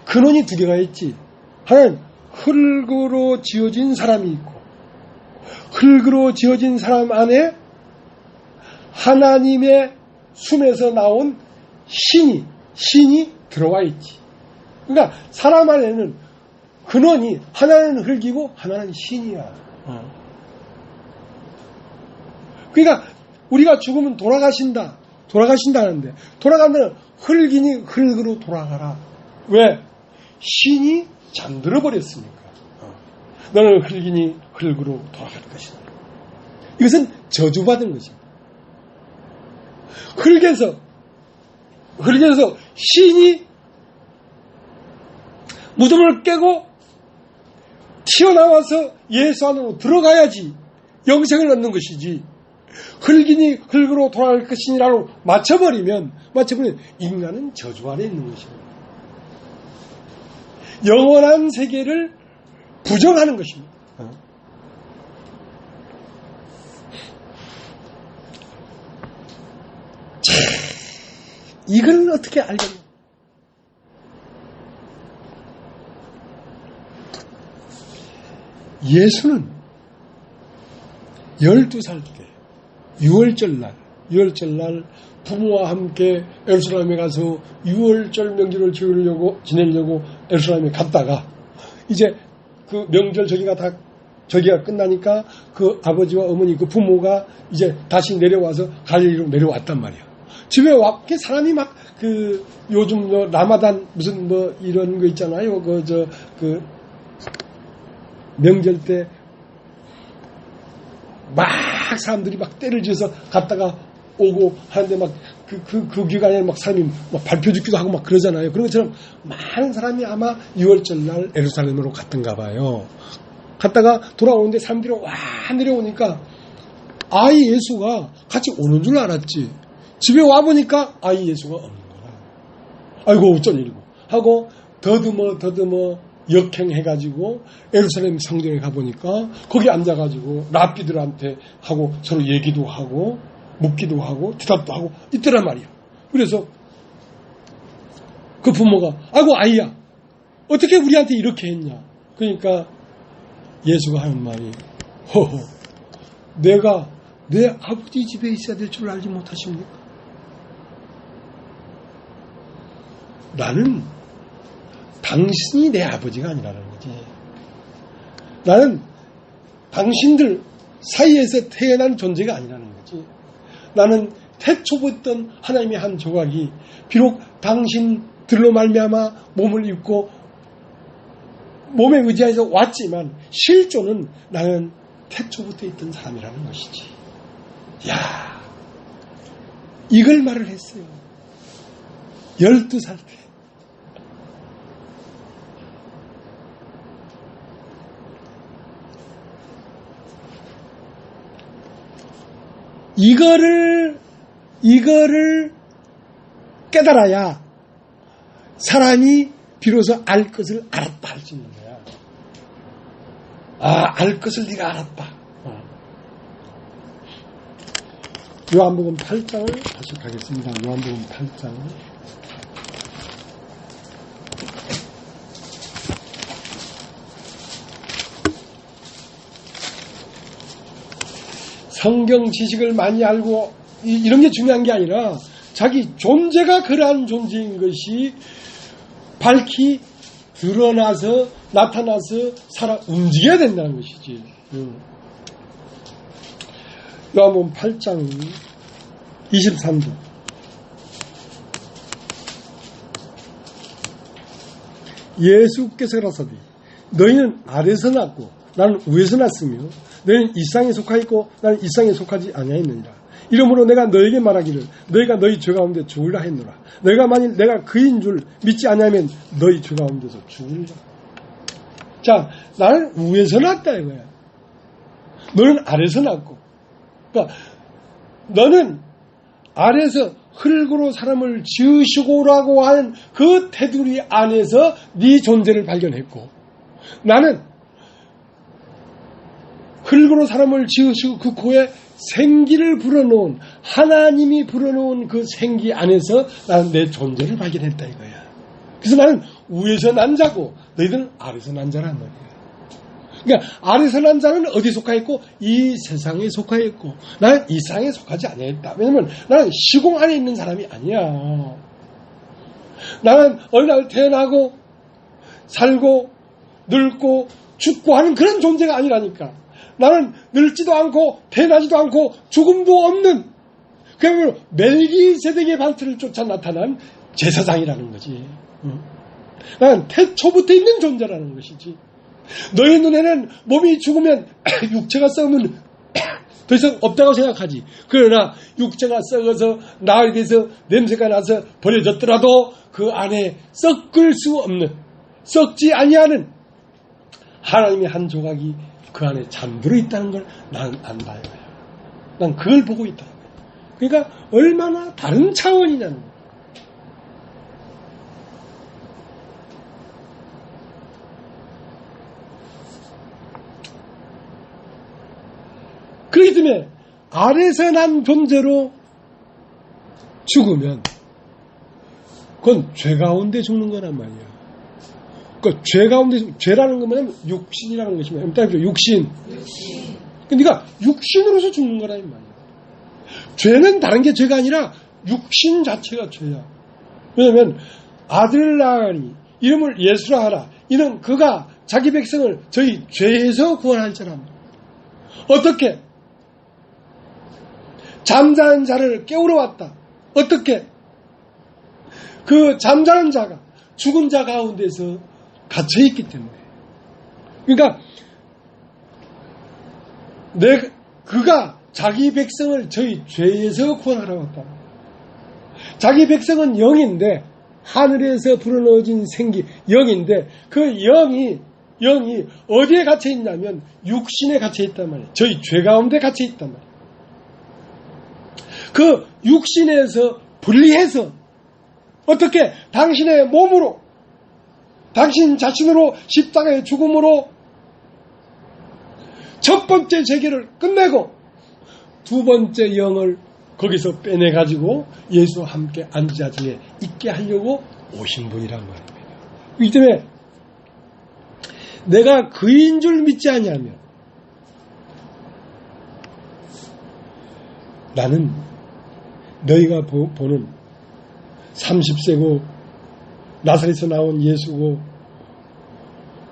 근원이 두 개가 있지. 하나는 흙으로 지어진 사람이 있고, 흙으로 지어진 사람 안에 하나님의 숨에서 나온 신이 들어와 있지. 그러니까 사람 안에는 근원이 하나는 흙이고 하나는 신이야. 그러니까 우리가 죽으면 돌아가신다는데, 돌아가면 흙이니 흙으로 돌아가라. 왜? 신이 잠들어 버렸으니까. 너는 흙이니 흙으로 돌아갈 것이다. 이것은 저주받은 것입니다. 흙에서 신이 무덤을 깨고 튀어나와서 예수 안으로 들어가야지 영생을 얻는 것이지, 흙이니 흙으로 돌아갈 것이니라고 맞춰버리면 인간은 저주 아래 있는 것입니다. 영원한 세계를 부정하는 것입니다. 이걸 어떻게 알겠냐? 예수는 12살 때 6월절 날 부모와 함께 예루살렘에 가서 6월절 명절을 지내려고 예루살렘에 갔다가, 이제 그 명절 저기가 끝나니까 그 아버지와 어머니, 그 부모가 이제 다시 내려와서 갈릴리로 내려왔단 말이야. 집에 와, 사람이 막 요즘 라마단 무슨 이런 거 있잖아요. 명절 때 막 사람들이 막 때를 지어서 갔다가 오고 하는데 막 그 기간에 막 사람이 막 발표 죽기도 하고 막 그러잖아요. 그런 것처럼 많은 사람이 아마 6월절 날 예루살렘으로 갔던가 봐요. 갔다가 돌아오는데 사람들이 와 내려오니까 아이 예수가 같이 오는 줄 알았지. 집에 와보니까 아이 예수가 없는 거야. 아이고 어쩐 일이고 하고 더듬어 역행해가지고 예루살렘 성전에 가보니까 거기 앉아가지고 랍비들한테 하고 서로 얘기도 하고 묻기도 하고 대답도 하고 있더란 말이야. 그래서 그 부모가 아이고 아이야 어떻게 우리한테 이렇게 했냐. 그러니까 예수가 하는 말이 허허 내가 내 아버지 집에 있어야 될 줄 알지 못하십니까? 나는 당신이 내 아버지가 아니라는 거지. 나는 당신들 사이에서 태어난 존재가 아니라는 거지. 나는 태초부터 하나님의 한 조각이 비록 당신들로 말미암아 몸을 입고 몸에 의지해서 왔지만 실존은 나는 태초부터 있던 사람이라는 것이지. 야, 이걸 말을 했어요. 12살 때. 이거를 깨달아야 사람이 비로소 알 것을 알았다 할 수 있는 거야. 아, 알 것을 네가 알았다. 요한복음 8장을 다시 가겠습니다. 요한복음 8장. 성경 지식을 많이 알고 이런 게 중요한 게 아니라 자기 존재가 그러한 존재인 것이 밝히 드러나서 나타나서 살아 움직여야 된다는 것이지. 요한복음 8장 23절. 예수께서 가라사대 너희는 아래서 났고 나는 위에서 났으며 너희는 이 세상에 속하였고 나는 이 세상에 속하지 아니하였느니라. 이러므로 내가 너에게 말하기를 너희가 너희 죄 가운데 죽으라 했노라. 너희가 만일 내가 그인 줄 믿지 아니하면 너희 죄 가운데서 죽으리라. 자, 나는 위에서 났다 이거야. 너는 아래서 났고. 그러니까 너는 아래서 흙으로 사람을 지으시고라고 하는 그 테두리 안에서 네 존재를 발견했고, 나는 흙으로 사람을 지으시고 그 코에 생기를 불어넣은 하나님이 불어넣은 그 생기 안에서 나는 내 존재를 발견했다 이거야. 그래서 나는 위에서 난 자고 너희들은 아래서 난 자란 말이야. 그러니까 아래서 난 자는 어디에 속하였고 이 세상에 속하였고 나는 이 세상에 속하지 아니했다. 왜냐하면 나는 시공 안에 있는 사람이 아니야. 나는 어느 날 태어나고 살고 늙고 죽고 하는 그런 존재가 아니라니까. 나는 늙지도 않고 태어나지도 않고 죽음도 없는 그야말로 멜기세덱의 발트를 쫓아 나타난 제사장이라는 거지. 나는 태초부터 있는 존재라는 것이지. 너희 눈에는 몸이 죽으면 육체가 썩으면 더 이상 없다고 생각하지. 그러나 육체가 썩어서 나에 대해서 냄새가 나서 버려졌더라도 그 안에 썩을 수 없는, 썩지 아니하는 하나님의 한 조각이 그 안에 잠들어 있다는 걸 나는 안다 이거야. 난 그걸 보고 있다. 그러니까 얼마나 다른 차원이냐는 거야. 그렇기 때문에 아래서 난 존재로 죽으면 그건 죄 가운데 죽는 거란 말이야. 그러니까 죄 가운데, 죄라는 건 뭐냐면 육신이라는 것이면 육신. 그러니까 육신으로서 죽는 거란 말이야. 죄는 다른 게 죄가 아니라 육신 자체가 죄야. 왜냐하면 아들을 낳으니 이름을 예수라 하라. 이는 그가 자기 백성을 저희 죄에서 구원할 자랍니다. 어떻게? 잠자는 자를 깨우러 왔다. 어떻게? 그 잠자는 자가 죽은 자 가운데서 갇혀있기 때문에. 그러니까 그가 자기 백성을 저희 죄에서 구원하러 왔다. 자기 백성은 영인데 하늘에서 불어넣어진 생기 영인데 그 영이 어디에 갇혀있냐면 육신에 갇혀있단 말이에요. 저희 죄 가운데 갇혀있단 말이에요. 그 육신에서 분리해서 어떻게 당신의 몸으로 당신 자신으로 십자가의 죽음으로 첫 번째 세계를 끝내고 두 번째 영을 거기서 빼내가지고 예수와 함께 앉아지에 있게 하려고 오신 분이란 말입니다. 그렇기 때문에 내가 그인 줄 믿지 아니하면 나는 너희가 보는 30세고 나사렛에서 나온 예수고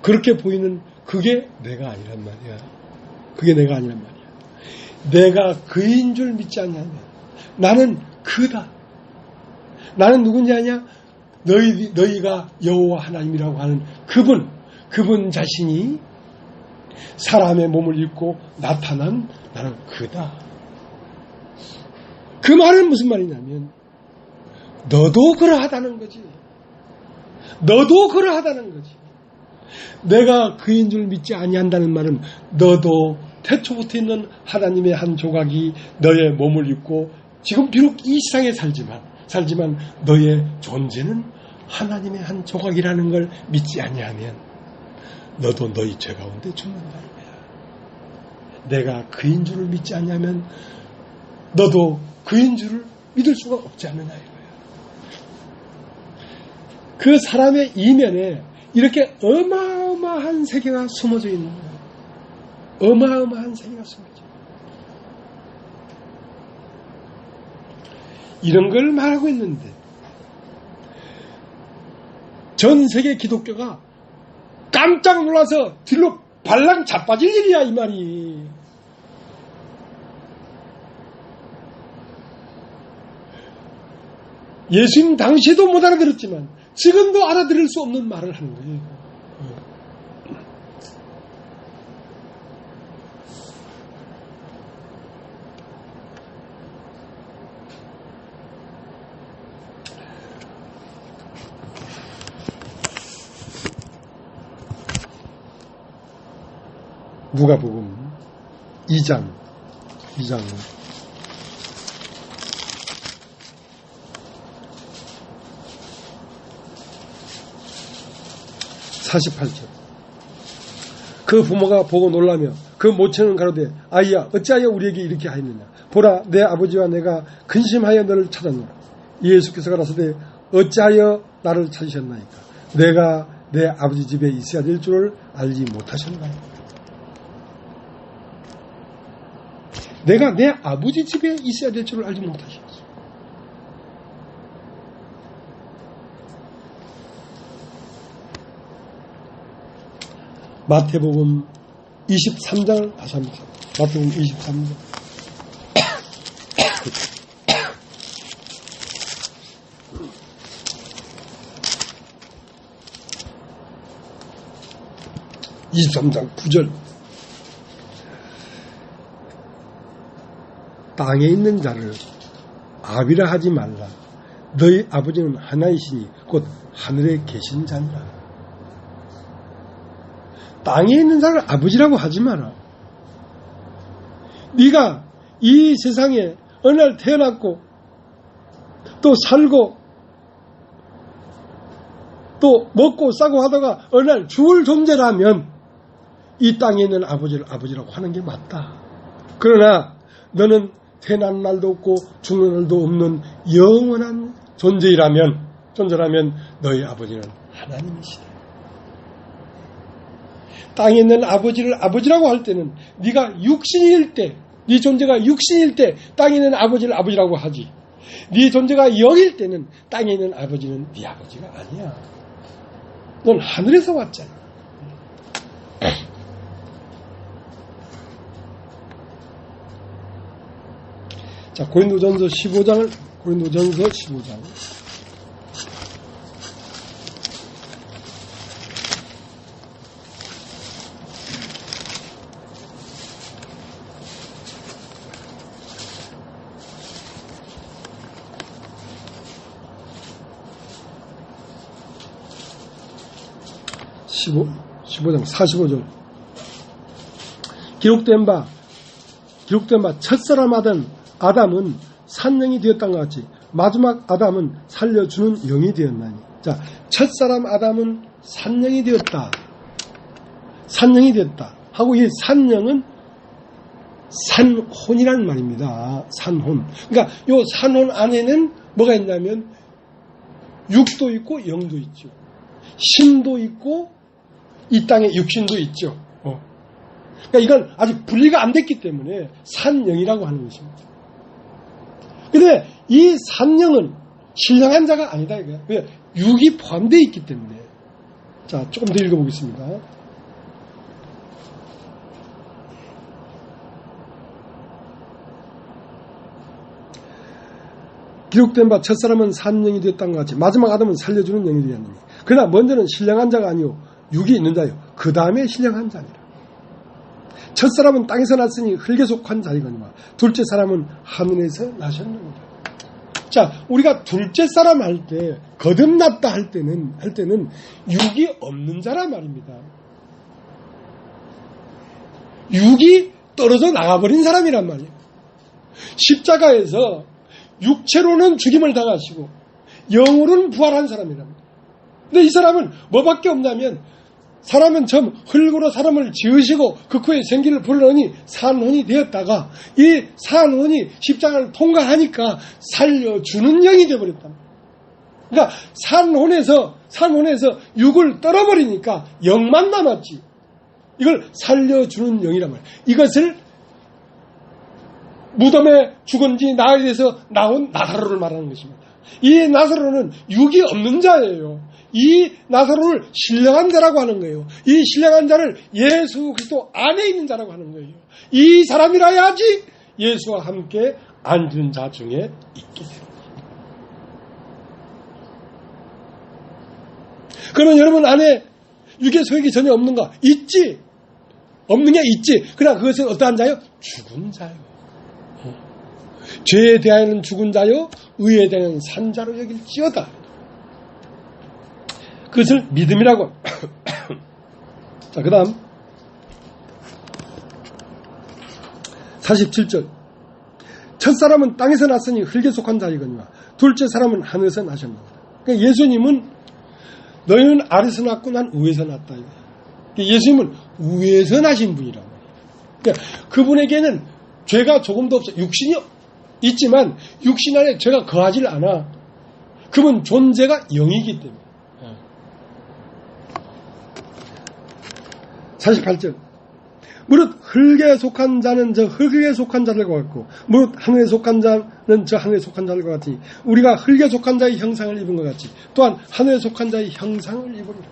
그렇게 보이는 그게 내가 아니란 말이야. 그게 내가 아니란 말이야. 내가 그인 줄 믿지 않냐면 나는 그다. 나는 누군지 아냐? 너희가 여호와 하나님이라고 하는 그분 자신이 사람의 몸을 입고 나타난 나는 그다. 그 말은 무슨 말이냐면 너도 그러하다는 거지. 너도 그러하다는 거지. 내가 그인 줄 믿지 아니한다는 말은 너도 태초부터 있는 하나님의 한 조각이 너의 몸을 입고 지금 비록 이 세상에 살지만 너의 존재는 하나님의 한 조각이라는 걸 믿지 아니하면 너도 너희 죄 가운데 죽는다는 거야. 내가 그인 줄을 믿지 아니하면 너도 그인 줄을 믿을 수가 없지 않느냐 이거야. 그 사람의 이면에 이렇게 어마어마한 세계가 숨어져 있는 거야. 어마어마한 세계가 숨어져 있는 거야. 이런 걸 말하고 있는데 전 세계 기독교가 깜짝 놀라서 뒤로 발랑 자빠질 일이야 이 말이. 예수님 당시에도 못 알아들었지만 지금도 알아들을 수 없는 말을 하는 거예요. 누가복음 2장 48절. 그 부모가 보고 놀라며 그 모처는 가로되 아이야 어찌하여 우리에게 이렇게 하였느냐. 보라 내 아버지와 내가 근심하여 너를 찾았노라. 예수께서 가라사대 어찌하여 나를 찾으셨나이까. 내가 내 아버지 집에 있어야 될 줄을 알지 못하셨나이까. 내가 내 아버지 집에 있어야 될 줄을 알지 못하셨어. 마태복음 23장을 다시 한번 마태복음 23장 23장 9절. 땅에 있는 자를 아비라 하지 말라. 너희 아버지는 하나이시니 곧 하늘에 계신 자니라. 땅에 있는 자를 아버지라고 하지 마라. 네가 이 세상에 어느 날 태어났고 또 살고 또 먹고 싸고 하다가 어느 날 죽을 존재라면 이 땅에 있는 아버지를 아버지라고 하는 게 맞다. 그러나 너는 태어난 날도 없고 죽는 날도 없는 영원한 존재라면 너희 아버지는 하나님이시다. 땅에 있는 아버지를 아버지라고 할 때는 네가 육신일 때, 네 존재가 육신일 때 땅에 있는 아버지를 아버지라고 하지. 네 존재가 영일 때는 땅에 있는 아버지는 네 아버지가 아니야. 넌 하늘에서 왔잖아. 자, 고린도전서 15장 15장 45절. 기록된 바 첫사람 아담은 산영이 되었던 것 같이 마지막 아담은 살려주는 영이 되었나니. 자, 첫사람 아담은 산영이 되었다 하고, 이 산영은 산혼이라는 말입니다. 산혼. 그러니까 이 산혼 안에는 뭐가 있냐면 육도 있고 영도 있죠. 신도 있고 이 땅에 육신도 있죠. 그러니까 이건 아직 분리가 안 됐기 때문에 산영이라고 하는 것입니다. 그런데 이 산영은 신령한 자가 아니다 이거야. 왜? 육이 포함되어 있기 때문에. 자, 조금 더 읽어보겠습니다. 기록된 바 첫사람은 산 영이 되었던 것 같이 마지막 아담은 살려주는 영이 되었느니 그러나 먼저는 신령한 자가 아니요 육이 있는 자요 그 다음에 신령한 자니라. 첫사람은 땅에서 났으니 흙에 속한 자이거니와 둘째 사람은 하늘에서 나셨느니라. 자, 우리가 둘째 사람 할 때 거듭났다 할 때는 육이 없는 자란 말입니다. 육이 떨어져 나가버린 사람이란 말이에요. 십자가에서 육체로는 죽임을 당하시고 영으로는 부활한 사람이랍니다. 근데 이 사람은 뭐밖에 없냐면 사람은 처음 흙으로 사람을 지으시고 그 후에 생기를 불러오니 산혼이 되었다가 이 산혼이 십자가를 통과하니까 살려주는 영이 되어버렸다. 그러니까 산혼에서 육을 떨어버리니까 영만 남았지. 이걸 살려주는 영이란 말이에요. 이것을 무덤에 죽은 지 나흘에 대해서 나온 나사로를 말하는 것입니다. 이 나사로는 육이 없는 자예요. 이 나사로를 신령한 자라고 하는 거예요. 이 신령한 자를 예수 그리스도 안에 있는 자라고 하는 거예요. 이 사람이라야지 예수와 함께 앉은 자 중에 있게 됩니다. 그러면 여러분 안에 육의 소욕이 전혀 없는가? 있지. 없는 게 있지. 그러나 그것은 어떠한 자요? 죽은 자요. 죄에 대하여는 죽은 자요 의에 대하여는 산 자로 여길지어다. 그것을 믿음이라고. 자, 그 다음 47절 첫사람은 땅에서 났으니 흙에 속한 자이거니와 둘째 사람은 하늘에서 나셨나보다. 그러니까 예수님은 너희는 아래서 났고 난 위에서 났다. 그러니까 예수님은 위에서 나신 분이란 말이에요. 그러니까 그분에게는 죄가 조금도 없어요. 육신이 있지만 육신 안에 죄가 거하질 않아. 그분 존재가 영이기 때문에. 48절 무릇 흙에 속한 자는 저 흙에 속한 자들과 같고 무릇 하늘에 속한 자는 저 하늘에 속한 자들과 같으니 우리가 흙에 속한 자의 형상을 입은 것 같이 또한 하늘에 속한 자의 형상을 입으리라.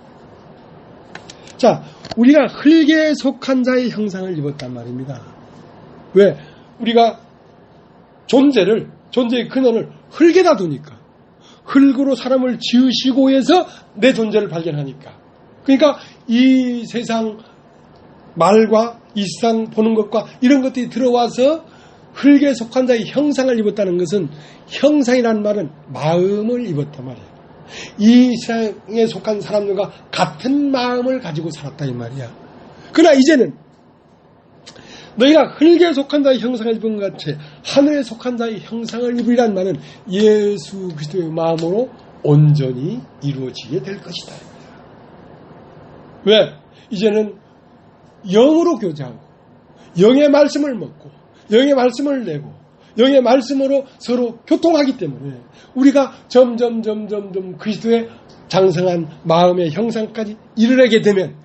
자, 우리가 흙에 속한 자의 형상을 입었단 말입니다. 왜? 우리가 존재의 근원을 흙에다 두니까. 흙으로 사람을 지으시고 해서 내 존재를 발견하니까. 그러니까 이 세상 말과 이 세상 보는 것과 이런 것들이 들어와서 흙에 속한 자의 형상을 입었다는 것은 형상이라는 말은 마음을 입었단 말이에요. 이 세상에 속한 사람들과 같은 마음을 가지고 살았다 이 말이야. 그러나 이제는 너희가 흙에 속한 자의 형상을 입은 것 같이 하늘에 속한 자의 형상을 입으리란 말은 예수 그리스도의 마음으로 온전히 이루어지게 될 것이다. 왜? 이제는 영으로 교제하고 영의 말씀을 먹고 영의 말씀을 내고 영의 말씀으로 서로 교통하기 때문에 우리가 점점 그리스도의 장성한 마음의 형상까지 이르게 되면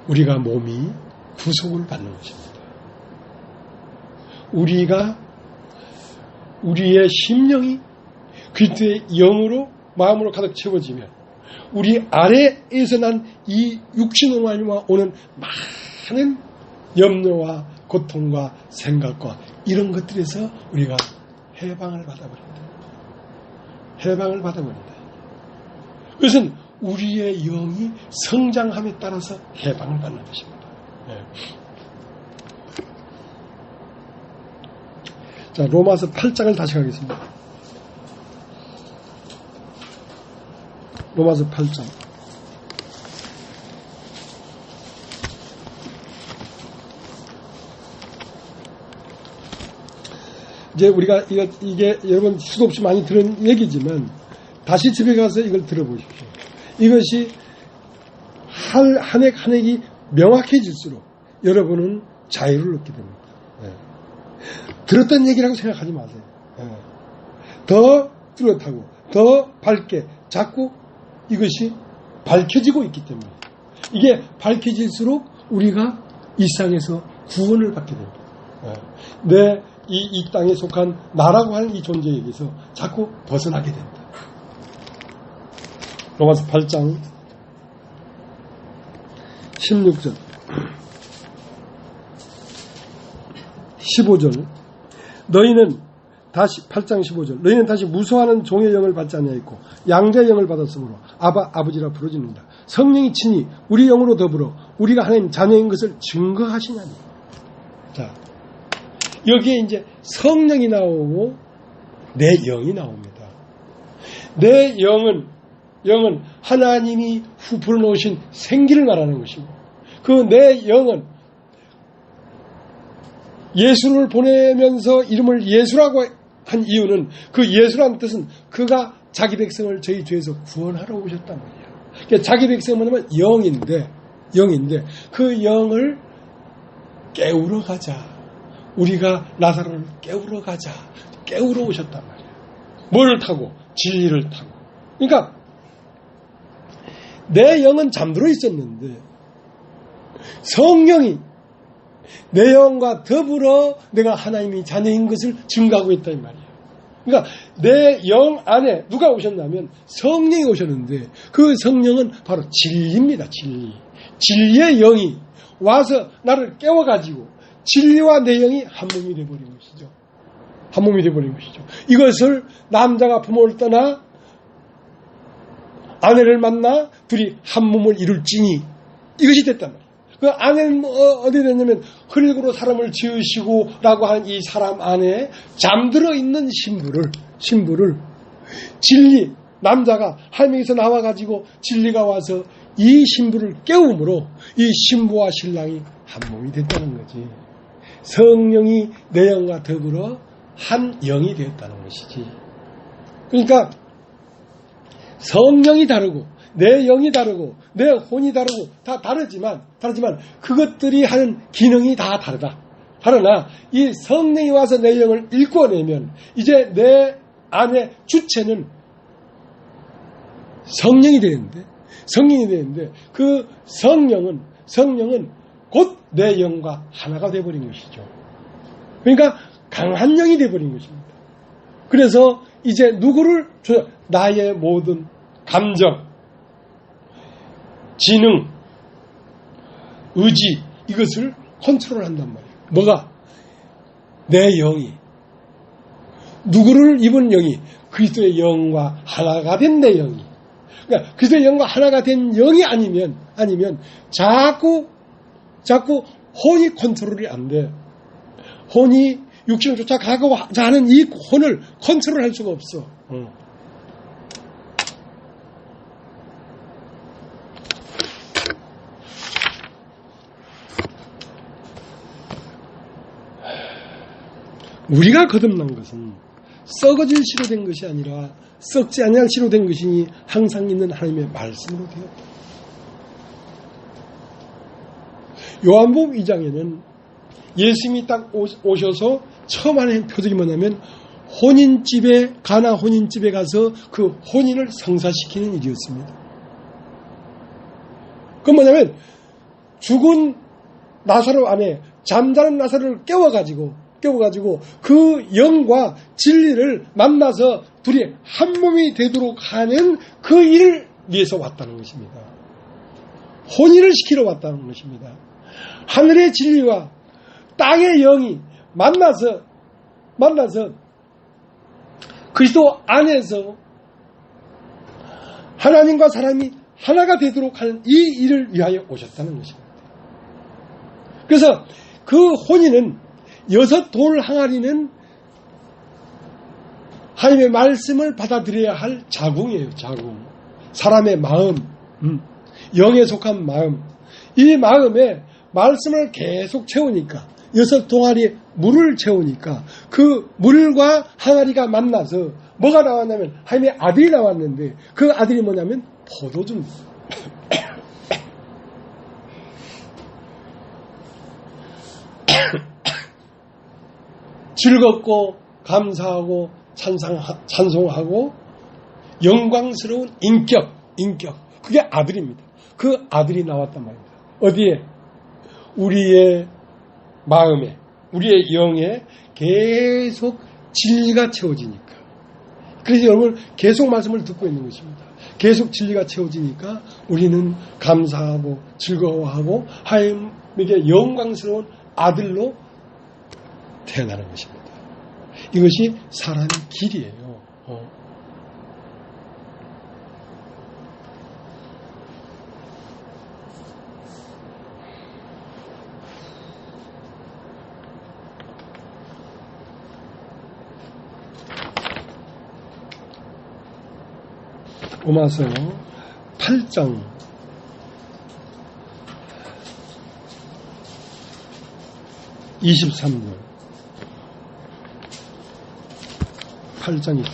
우리가 몸이 구속을 받는 것입니다. 우리의 심령이 그리스도의 영으로 마음으로 가득 채워지면 우리 아래에서 난 이 육신으로 오는 많은 염려와 고통과 생각과 이런 것들에서 우리가 해방을 받아버린다. 그것은 우리의 영이 성장함에 따라서 해방을 받는 것입니다. 네. 자, 로마서 8장을 다시 가겠습니다. 로마서 8장. 이제 우리가 이게 여러분 수도 없이 많이 들은 얘기지만 다시 집에 가서 이걸 들어보십시오. 이것이 한 획 한 획이 명확해질수록 여러분은 자유를 얻게 됩니다. 네. 들었던 얘기라고 생각하지 마세요. 네. 더 뚜렷하고 더 밝게 자꾸 이것이 밝혀지고 있기 때문에 이게 밝혀질수록 우리가 이 세상에서 구원을 받게 됩니다. 네. 이 땅에 속한 나라고 하는 이 존재에게서 자꾸 벗어나게 된다. 로마서 8장 16절 15절 너희는 다시 8장 15절 너희는 다시 무소하는 종의 영을 받지 아니하였고 양자의 영을 받았으므로 아버지라 부르짖는다. 성령이 친히 우리 영으로 더불어 우리가 하나님 자녀인 것을 증거하시냐니. 자, 여기에 이제 성령이 나오고 내 영이 나옵니다. 내 영은 하나님이 불어넣으신 생기를 말하는 것이고 그 내 영은 예수를 보내면서 이름을 예수라고 한 이유는 그 예수라는 뜻은 그가 자기 백성을 저희 죄에서 구원하러 오셨단 말이에요. 그러니까 자기 백성은 뭐냐면 영인데 그 영을 깨우러 가자. 우리가 나사로를 깨우러 가자. 깨우러 오셨단 말이에요. 뭐를 타고? 진리를 타고. 그러니까 내 영은 잠들어 있었는데 성령이 내 영과 더불어 내가 하나님이 자녀인 것을 증거하고 있다 이 말이에요. 그러니까 내 영 안에 누가 오셨냐면 성령이 오셨는데 그 성령은 바로 진리입니다. 진리의 영이 와서 나를 깨워가지고 진리와 내 영이 한 몸이 되어버린 것이죠. 한 몸이 되어버린 것이죠. 이것을 남자가 부모를 떠나 아내를 만나 둘이 한 몸을 이룰지니 이것이 됐단 말이에요. 그 아내는 어디 됐냐면 흙으로 사람을 지으시고 라고 한 이 사람 안에 잠들어 있는 신부를 진리 남자가 하나님에서 나와가지고 진리가 와서 이 신부를 깨움으로 이 신부와 신랑이 한 몸이 됐다는 거지. 성령이 내 영과 더불어 한 영이 되었다는 것이지. 그러니까 성령이 다르고 내 영이 다르고 내 혼이 다르고 다 다르지만 그것들이 하는 기능이 다 다르다. 그러나 이 성령이 와서 내 영을 일궈내면 이제 내 안에 주체는 성령이 되는데 그 성령은 곧 내 영과 하나가 되어버린 것이죠. 그러니까 강한 영이 되어버린 것입니다. 그래서 이제 누구를 나의 모든 감정, 지능, 의지 이것을 컨트롤한단 말이에요. 뭐가? 내 영이. 누구를 입은 영이? 그리스도의 영과 하나가 된 내 영이. 그러니까 그리스도의 영과 하나가 된 영이 아니면 자꾸 혼이 컨트롤이 안 돼. 혼이 육신을 쫓아가고자 하는 이 혼을 컨트롤할 수가 없어. 우리가 거듭난 것은 썩어질 씨로 된 것이 아니라 썩지 아니할 씨로 된 것이니 항상 있는 하나님의 말씀으로 되었다. 요한복음 2장에는 예수님이 딱 오셔서 처음 하는 표적이 뭐냐면 가나 혼인집에 가서 그 혼인을 성사시키는 일이었습니다. 그건 뭐냐면 죽은 나사로 안에 잠자는 나사로를 깨워가지고 그 영과 진리를 만나서 둘이 한 몸이 되도록 하는 그 일을 위해서 왔다는 것입니다. 혼인을 시키러 왔다는 것입니다. 하늘의 진리와 땅의 영이 만나서 그리스도 안에서 하나님과 사람이 하나가 되도록 하는 이 일을 위하여 오셨다는 것입니다. 그래서 그 혼인은 6돌 항아리는 하나님의 말씀을 받아들여야 할 자궁이에요. 자궁. 사람의 마음, 영에 속한 마음. 이 마음에 말씀을 계속 채우니까 6동아리에 물을 채우니까 그 물과 항아리가 만나서 뭐가 나왔냐면 하나님의 아들이 나왔는데 그 아들이 뭐냐면 포도주입니다. 즐겁고 감사하고 찬송하고 영광스러운 인격 그게 아들입니다. 그 아들이 나왔단 말입니다. 어디에? 우리의 마음에 우리의 영에 계속 진리가 채워지니까. 그래서 여러분 계속 말씀을 듣고 있는 것입니다. 계속 진리가 채워지니까 우리는 감사하고 즐거워하고 하나님에게 영광스러운 아들로 태어나는 것입니다. 이것이 사람의 길이에요. 로마서 8장 23절 8장 23절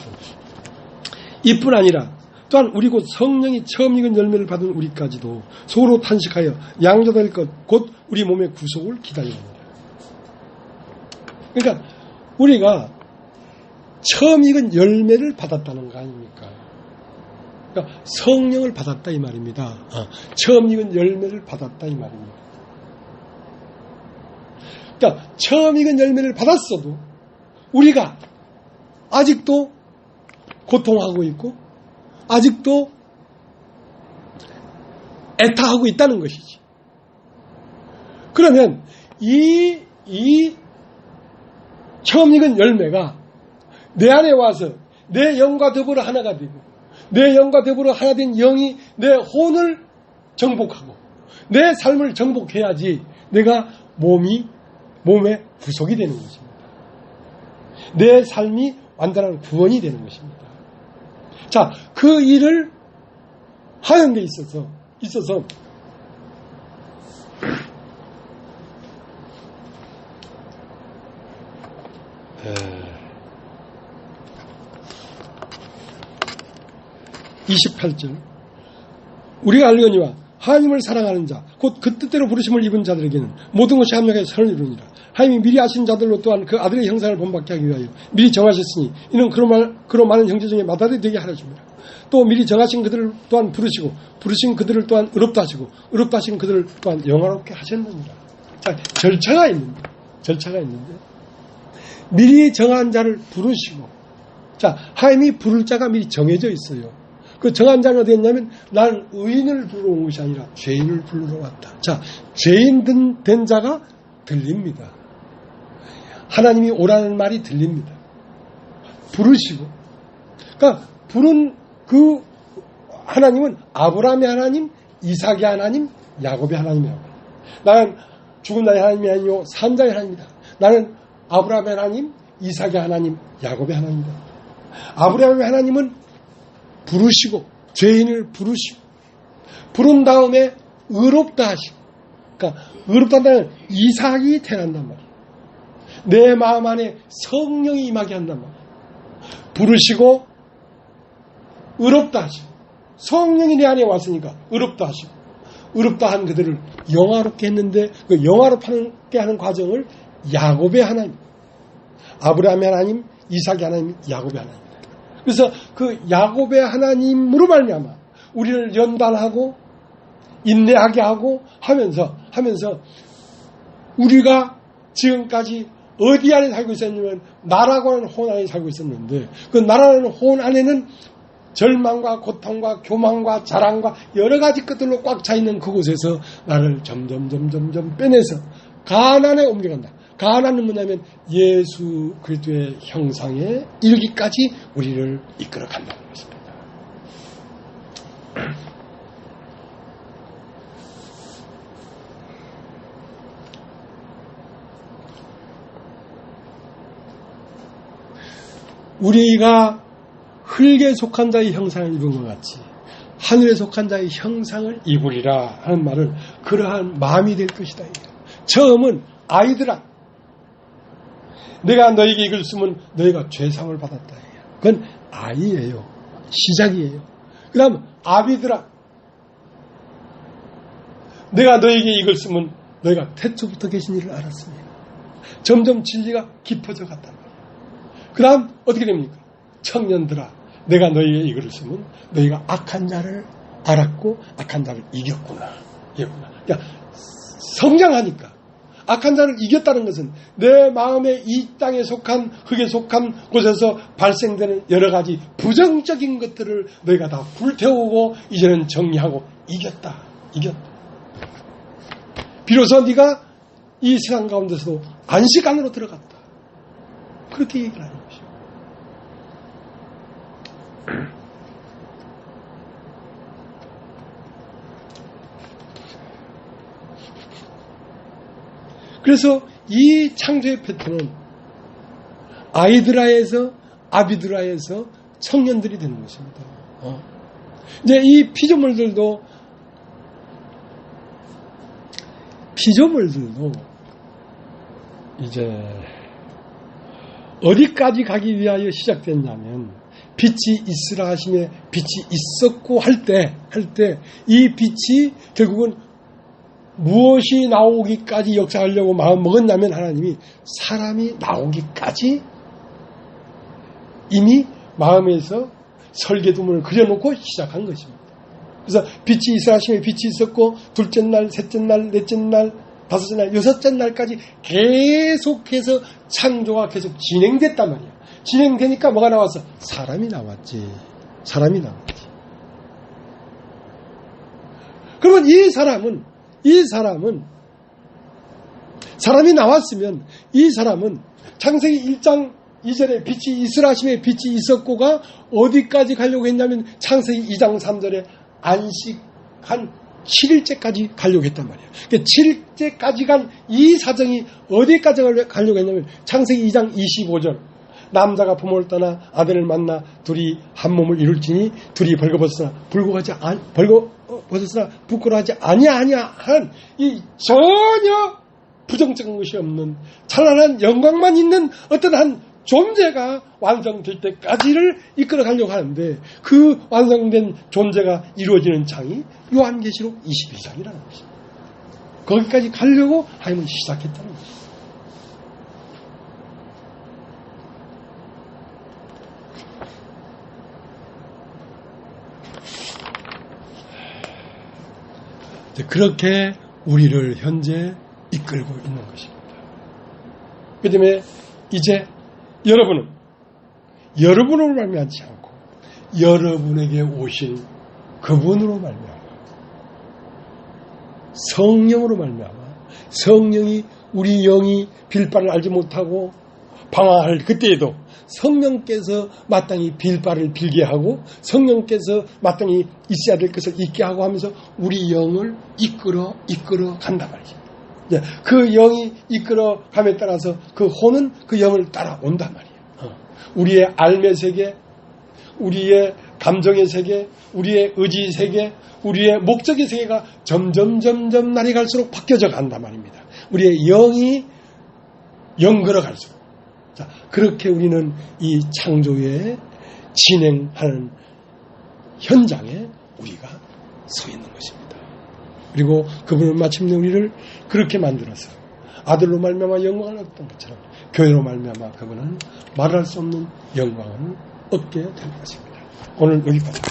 이뿐 아니라 또한 우리 곧 성령이 처음 익은 열매를 받은 우리까지도 속으로 탄식하여 양조될 것 곧 우리 몸의 구속을 기다립니다. 그러니까 우리가 처음 익은 열매를 받았다는 거 아닙니까? 그러니까 성령을 받았다 이 말입니다. 처음 익은 열매를 받았다 이 말입니다. 그러니까 처음 익은 열매를 받았어도 우리가 아직도 고통하고 있고 아직도 애타하고 있다는 것이지. 그러면 이 처음 익은 열매가 내 안에 와서 내 영과 더불어 하나가 되고 내 영과 더불어 하나 된 영이 내 혼을 정복하고 내 삶을 정복해야지 내가 몸에 구속이 되는 것입니다. 내 삶이 완전한 구원이 되는 것입니다. 자, 그 일을 하는 데 있어서 28절 우리가 알거니와 하나님을 사랑하는 자 곧 그 뜻대로 부르심을 입은 자들에게는 모든 것이 합력하여 선을 이루니라. 하나님이 미리 아신 자들로 또한 그 아들의 형상을 본받게 하기 위하여 미리 정하셨으니 이는 그로 많은 형제 중에 마다리 되게 하려 줍니다. 또 미리 정하신 그들을 또한 부르시고 부르신 그들을 또한 의롭다 하시고 의롭다 하신 그들을 또한 영화롭게 하셨느니라. 자, 절차가 있는데 미리 정한 자를 부르시고 자, 하나님이 부를 자가 미리 정해져 있어요. 그 정한 자는 어디 있냐면 나는 의인을 부르러 온 것이 아니라 죄인을 부르러 왔다. 자, 죄인 된 자가 들립니다. 하나님이 오라는 말이 들립니다. 부르시고 그러니까 부른 그 하나님은 아브라함의 하나님, 이삭의 하나님, 야곱의 하나님이라고. 나는 죽은 자의 하나님이 아니요 산 자의 하나님이다. 나는 아브라함의 하나님, 이삭의 하나님, 야곱의 하나님이다. 아브라함의 하나님은 부르시고 죄인을 부르시고 부른 다음에 의롭다 하시고 그러니까 의롭다는 이삭이 태어난단 말이에요. 내 마음 안에 성령이 임하게 한단 말이에요. 부르시고 의롭다 하시고 성령이 내 안에 왔으니까 의롭다 하시고 의롭다 한 그들을 영화롭게 했는데 그 영화롭게 하는 과정을 야곱의 하나님, 아브라함의 하나님, 이삭의 하나님, 야곱의 하나님. 그래서 그 야곱의 하나님으로 말미암아 우리를 연단하고 인내하게 하고 하면서 우리가 지금까지 어디 안에 살고 있었냐면 나라고 하는 혼 안에 살고 있었는데 그 나라는 혼 안에는 절망과 고통과 교만과 자랑과 여러 가지 것들로 꽉 차 있는 그곳에서 나를 점점 빼내서 가나안에 옮겨간다. 가나안은 뭐냐면 예수 그리스도의 형상에 이르기까지 우리를 이끌어 간다는 것입니다. 우리가 흙에 속한 자의 형상을 입은 것 같이 하늘에 속한 자의 형상을 입으리라 하는 말은 그러한 마음이 될 것이다. 처음은 아이들아 내가 너에게 이걸 쓰면 너희가 죄상을 받았다. 그건 아이예요. 시작이에요. 그 다음 아비들아 내가 너에게 이걸 쓰면 너희가 태초부터 계신 일을 알았습니다. 점점 진리가 깊어져 갔단 말이에요. 그 다음 어떻게 됩니까? 청년들아 내가 너희에게 이걸 쓰면 너희가 악한 자를 알았고 악한 자를 이겼구나. 그러니까 성장하니까 악한 자를 이겼다는 것은 내 마음에 이 땅에 속한 흙에 속한 곳에서 발생되는 여러 가지 부정적인 것들을 너희가 다 불태우고 이제는 정리하고 이겼다. 비로소 네가 이 세상 가운데서도 안식 안으로 들어갔다. 그렇게 얘기를 하는 것입니다. 그래서 이 창조의 패턴은 아이드라에서 아비드라에서 청년들이 되는 것입니다. 이제 이 피조물들도 이제 어디까지 가기 위하여 시작됐냐면 빛이 있으라 하심에 빛이 있었고 할 때 이 빛이 결국은 무엇이 나오기까지 역사하려고 마음 먹었냐면 하나님이 사람이 나오기까지 이미 마음에서 설계도문을 그려놓고 시작한 것입니다. 그래서 빛이 있으라 하심에 빛이 있었고 둘째 날, 셋째 날, 넷째 날, 다섯째 날, 여섯째 날까지 계속해서 창조가 계속 진행됐단 말이야. 진행되니까 뭐가 나왔어? 사람이 나왔지. 그러면 이 사람이 나왔으면 이 사람은 창세기 1장 2절에 빛이 있으라 하심에 빛이 있었고가 어디까지 가려고 했냐면 창세기 2장 3절에 안식한 7일째까지 가려고 했단 말이야. 그러니까 7일째까지 간 이 사정이 어디까지 가려고 했냐면 창세기 2장 25절 남자가 부모를 떠나 아들을 만나 둘이 한 몸을 이룰지니 둘이 벌거벗으나 부끄러워하지 아니한 이 전혀 부정적인 것이 없는 찬란한 영광만 있는 어떤 한 존재가 완성될 때까지를 이끌어 가려고 하는데 그 완성된 존재가 이루어지는 장이 요한계시록 22장이라는 것입니다. 거기까지 가려고 하나님은 시작했다는 것입니다. 그렇게 우리를 현재 이끌고 있는 것입니다. 그 때문에 이제 여러분으로 말미암지 않고 여러분에게 오신 그분으로 말미암아 성령으로 말미암아 성령이 우리 영이 빌바를 알지 못하고 방황할 그때에도 성령께서 마땅히 빌바를 빌게 하고 성령께서 마땅히 있어야 될 것을 있게 하고 하면서 우리 영을 이끌어 간단 말이죠. 그 영이 이끌어 감에 따라서 그 혼은 그 영을 따라온단 말이에요. 우리의 삶의 세계, 우리의 감정의 세계, 우리의 의지 세계, 우리의 목적의 세계가 점점 날이 갈수록 바뀌어져 간단 말입니다. 우리의 영이 영걸어 갈수록. 자, 그렇게 우리는 이 창조에 진행하는 현장에 우리가 서 있는 것입니다. 그리고 그분은 마침내 우리를 그렇게 만들어서 아들로 말미암아 영광을 얻던 것처럼 교회로 말미암아 그분은 말할 수 없는 영광을 얻게 될 것입니다. 오늘 여기까지.